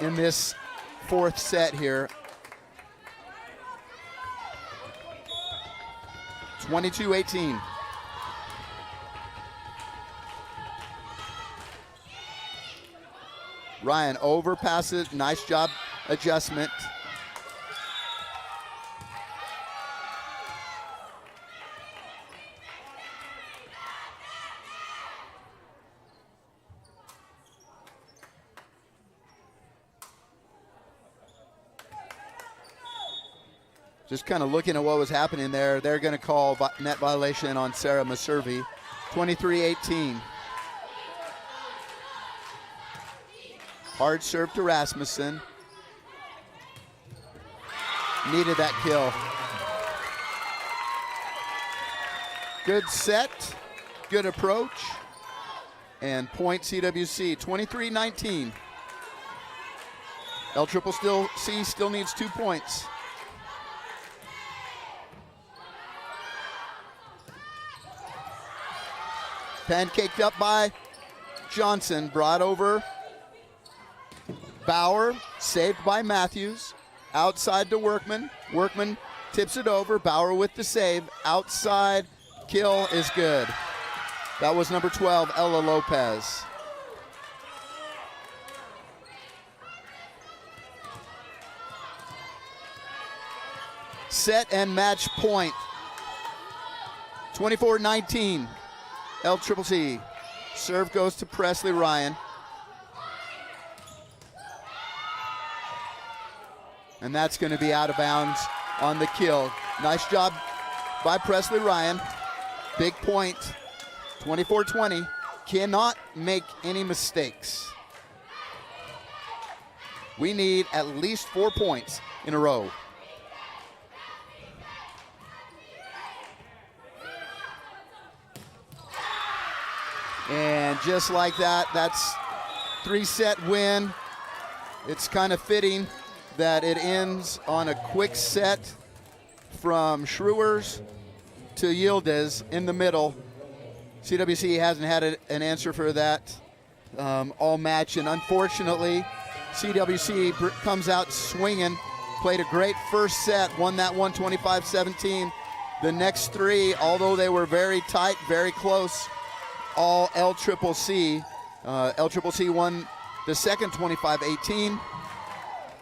S1: in this fourth set here. 22-18. Ryan overpasses. Nice job adjustment. Just kind of looking at what was happening there, they're going to call net violation on Sarah Maservi. 23-18. Hard serve to Rasmussen. Needed that kill. Good set, good approach, and point CWC, 23-19. LCCC still needs 2 points. Pancaked up by Johnson, brought over. Bauer, saved by Matthews. Outside to Workman. Workman tips it over. Bauer with the save. Outside, kill is good. That was number 12, Ella Lopez. Set and match point. 24-19. LCCC. Serve goes to Presley Ryan. And that's going to be out of bounds on the kill. Nice job by Presley Ryan. Big point. 24-20. Cannot make any mistakes. We need at least 4 points in a row. And just like that, that's 3-set win. It's kind of fitting that it ends on a quick set from Schrewers to Yildiz in the middle. CWC hasn't had an answer for that all match, and unfortunately, CWC comes out swinging, played a great first set, won that one 25-17. The next three, although they were very tight, very close, all LCCC. LCCC won the second 25-18,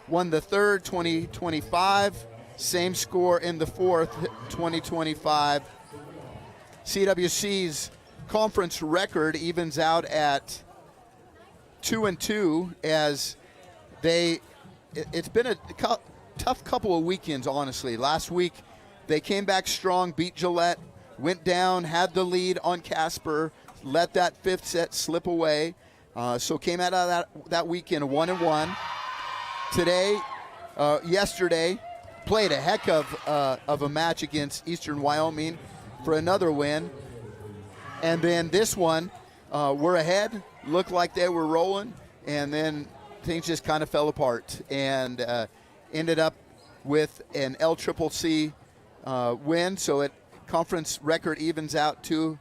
S1: won the third 20-25, same score in the fourth 20-25. CWC's conference record evens out at 2-2 as it's been a tough couple of weekends, honestly. Last week they came back strong, beat Gillette, went down, had the lead on Casper, let that fifth set slip away. So came out of that weekend 1-1. Today, yesterday, played a heck of a match against Eastern Wyoming for another win. And then this one, we're ahead, looked like they were rolling, and then things just kind of fell apart and ended up with an LCCC win. So it conference record evens out to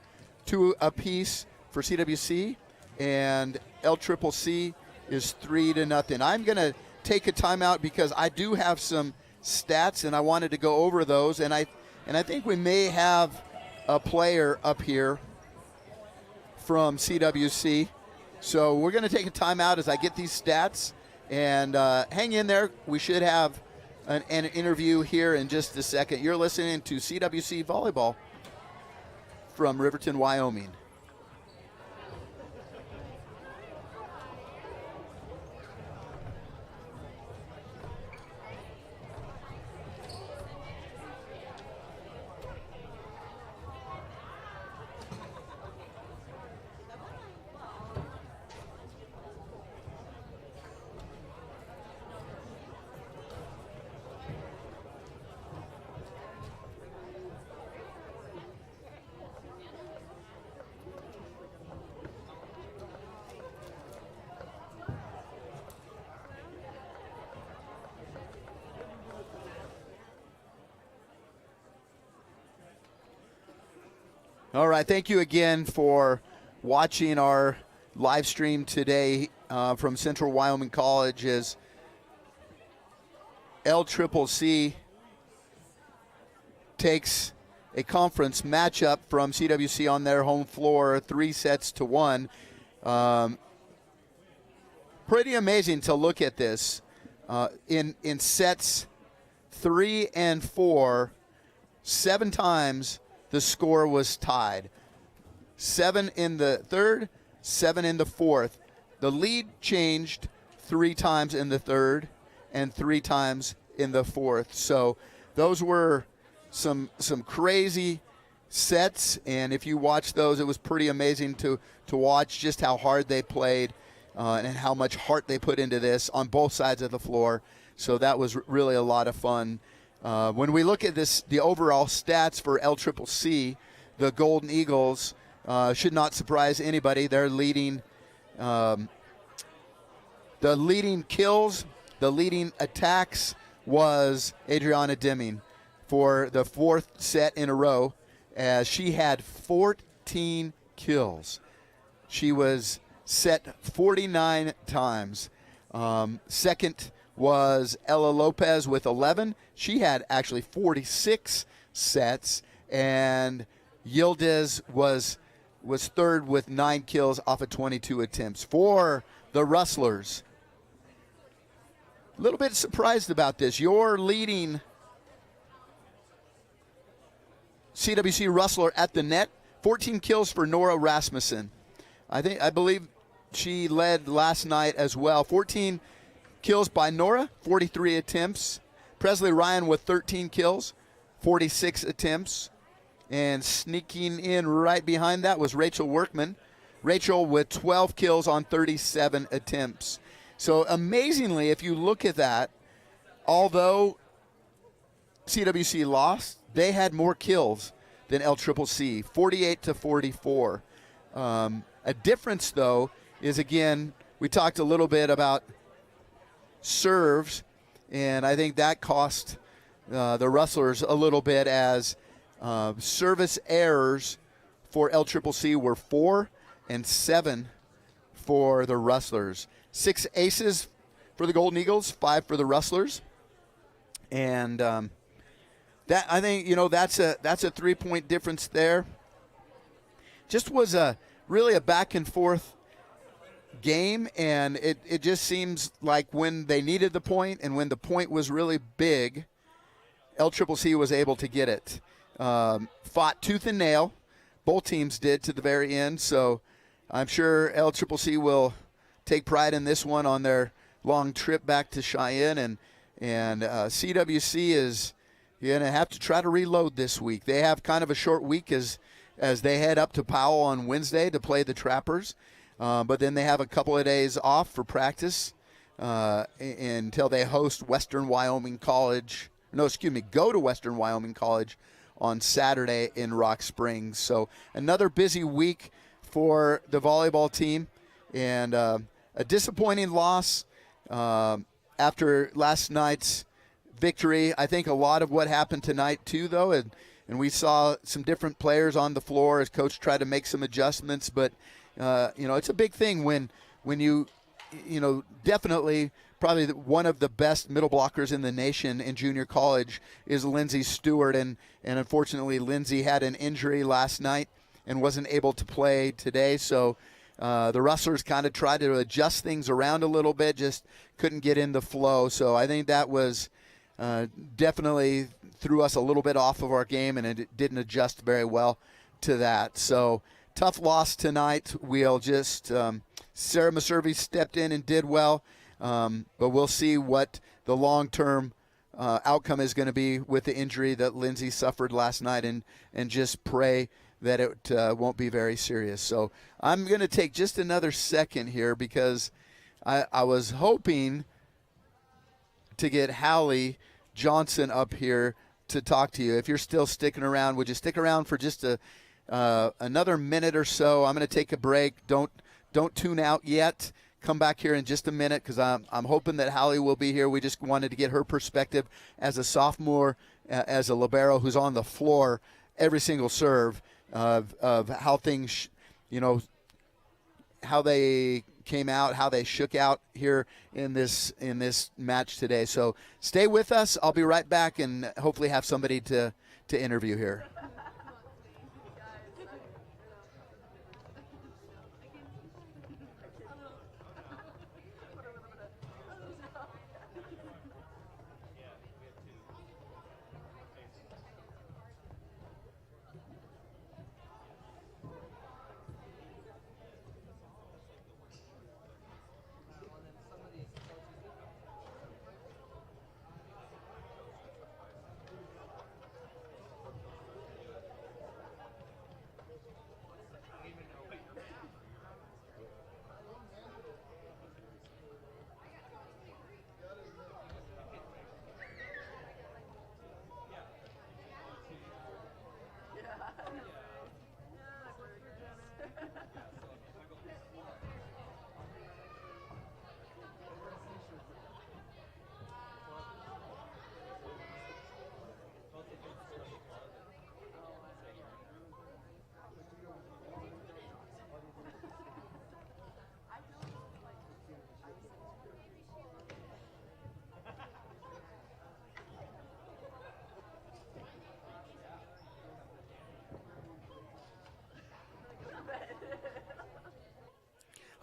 S1: apiece for CWC, and LCCC is 3-0. I'm going to take a timeout because I do have some stats and I wanted to go over those, and I think we may have a player up here from CWC. So we're going to take a timeout as I get these stats, and hang in there. We should have an interview here in just a second. You're listening to CWC Volleyball from Riverton, Wyoming. All right, thank you again for watching our live stream today from Central Wyoming College as LCCC takes a conference matchup from CWC on their home floor, 3-1. Pretty amazing to look at this. In sets 3 and 4, 7 times the score was tied. 7 in the third, 7 in the fourth. The lead changed 3 times in the third and 3 times in the fourth. So those were some crazy sets, and if you watch those, it was pretty amazing to watch just how hard they played and how much heart they put into this on both sides of the floor. So that was really a lot of fun. When we look at this, the overall stats for LCCC, the Golden Eagles should not surprise anybody. They're leading the leading kills, the leading attacks was Adriana Deming for the 4th set in a row, as she had 14 kills. She was set 49 times. Second was Ella Lopez with 11. She had actually 46 sets, and Yildiz was third with 9 kills off of 22 attempts. For the Rustlers, a little bit surprised about this. Your leading CWC Rustler at the net, 14 kills for Nora Rasmussen. I believe she led last night as well. 14 kills by Nora, 43 attempts. Presley Ryan with 13 kills, 46 attempts. And sneaking in right behind that was Rachel Workman. Rachel with 12 kills on 37 attempts. So amazingly, if you look at that, although CWC lost, they had more kills than LCCC, 48 to 44. A difference, though, is, again, we talked a little bit about serves, and I think that cost the Rustlers a little bit, as service errors for LCCC were 4 and 7 for the Rustlers. 6 aces for the Golden Eagles, 5 for the Rustlers. And that, I think, that's a 3-point difference there. Just was really a back and forth game, and it just seems like when they needed the point and when the point was really big, LCCC was able to get it. Fought tooth and nail. Both teams did to the very end, so I'm sure LCCC will take pride in this one on their long trip back to Cheyenne, and CWC is going to have to try to reload this week. They have kind of a short week as they head up to Powell on Wednesday to play the Trappers, but then they have a couple of days off for practice until they host Western Wyoming College. Go to Western Wyoming College on Saturday in Rock Springs. So another busy week for the volleyball team, and a disappointing loss after last night's victory. I think a lot of what happened tonight too, though, and we saw some different players on the floor as coach tried to make some adjustments. But it's a big thing when you definitely probably one of the best middle blockers in the nation in junior college is Lindsay Stewart, and unfortunately Lindsay had an injury last night and wasn't able to play today. So the Rustlers kind of tried to adjust things around a little bit, just couldn't get in the flow. So I think that was definitely threw us a little bit off of our game, and it didn't adjust very well to that. So tough loss tonight. We'll just Sarah Maservi stepped in and did well, but we'll see what the long-term outcome is going to be with the injury that Lindsay suffered last night, and just pray that it won't be very serious. So I'm going to take just another second here, because I was hoping to get Hallie Johnson up here to talk to you. If you're still sticking around, would you stick around for just another minute or so? I'm going to take a break. Don't tune out yet. Come back here in just a minute, because I'm hoping that Hallie will be here. We just wanted to get her perspective as a sophomore, as a libero who's on the floor every single serve of how things, how they came out, how they shook out here in this match today. So stay with us. I'll be right back and hopefully have somebody to interview here.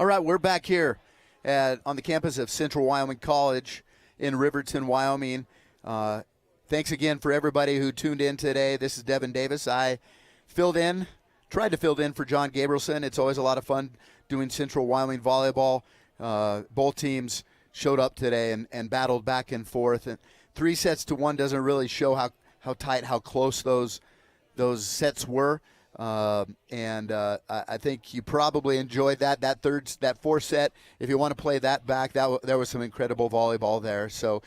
S1: All right, we're back here on the campus of Central Wyoming College in Riverton, Wyoming. Thanks again for everybody who tuned in today. This is Devin Davis. I tried to fill in for John Gabrielson. It's always a lot of fun doing Central Wyoming volleyball. Both teams showed up today and battled back and forth. And 3-1 doesn't really show how tight, how close those sets were. I think you probably enjoyed that fourth set. If you want to play that back, there was some incredible volleyball there. So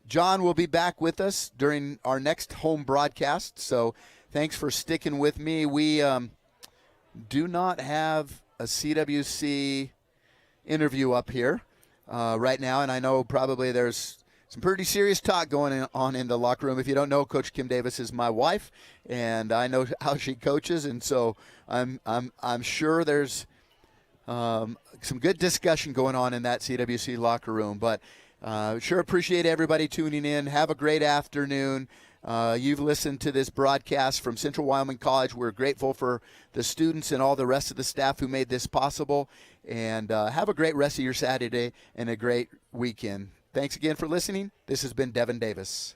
S1: John will be back with us during our next home broadcast. So thanks for sticking with me. We do not have a CWC interview up here right now, and I know probably there's some pretty serious talk going on in the locker room. If you don't know, Coach Kim Davis is my wife, and I know how she coaches, and so I'm sure there's some good discussion going on in that CWC locker room. But sure appreciate everybody tuning in. Have a great afternoon. You've listened to this broadcast from Central Wyoming College. We're grateful for the students and all the rest of the staff who made this possible. And have a great rest of your Saturday and a great weekend. Thanks again for listening. This has been Devin Davis.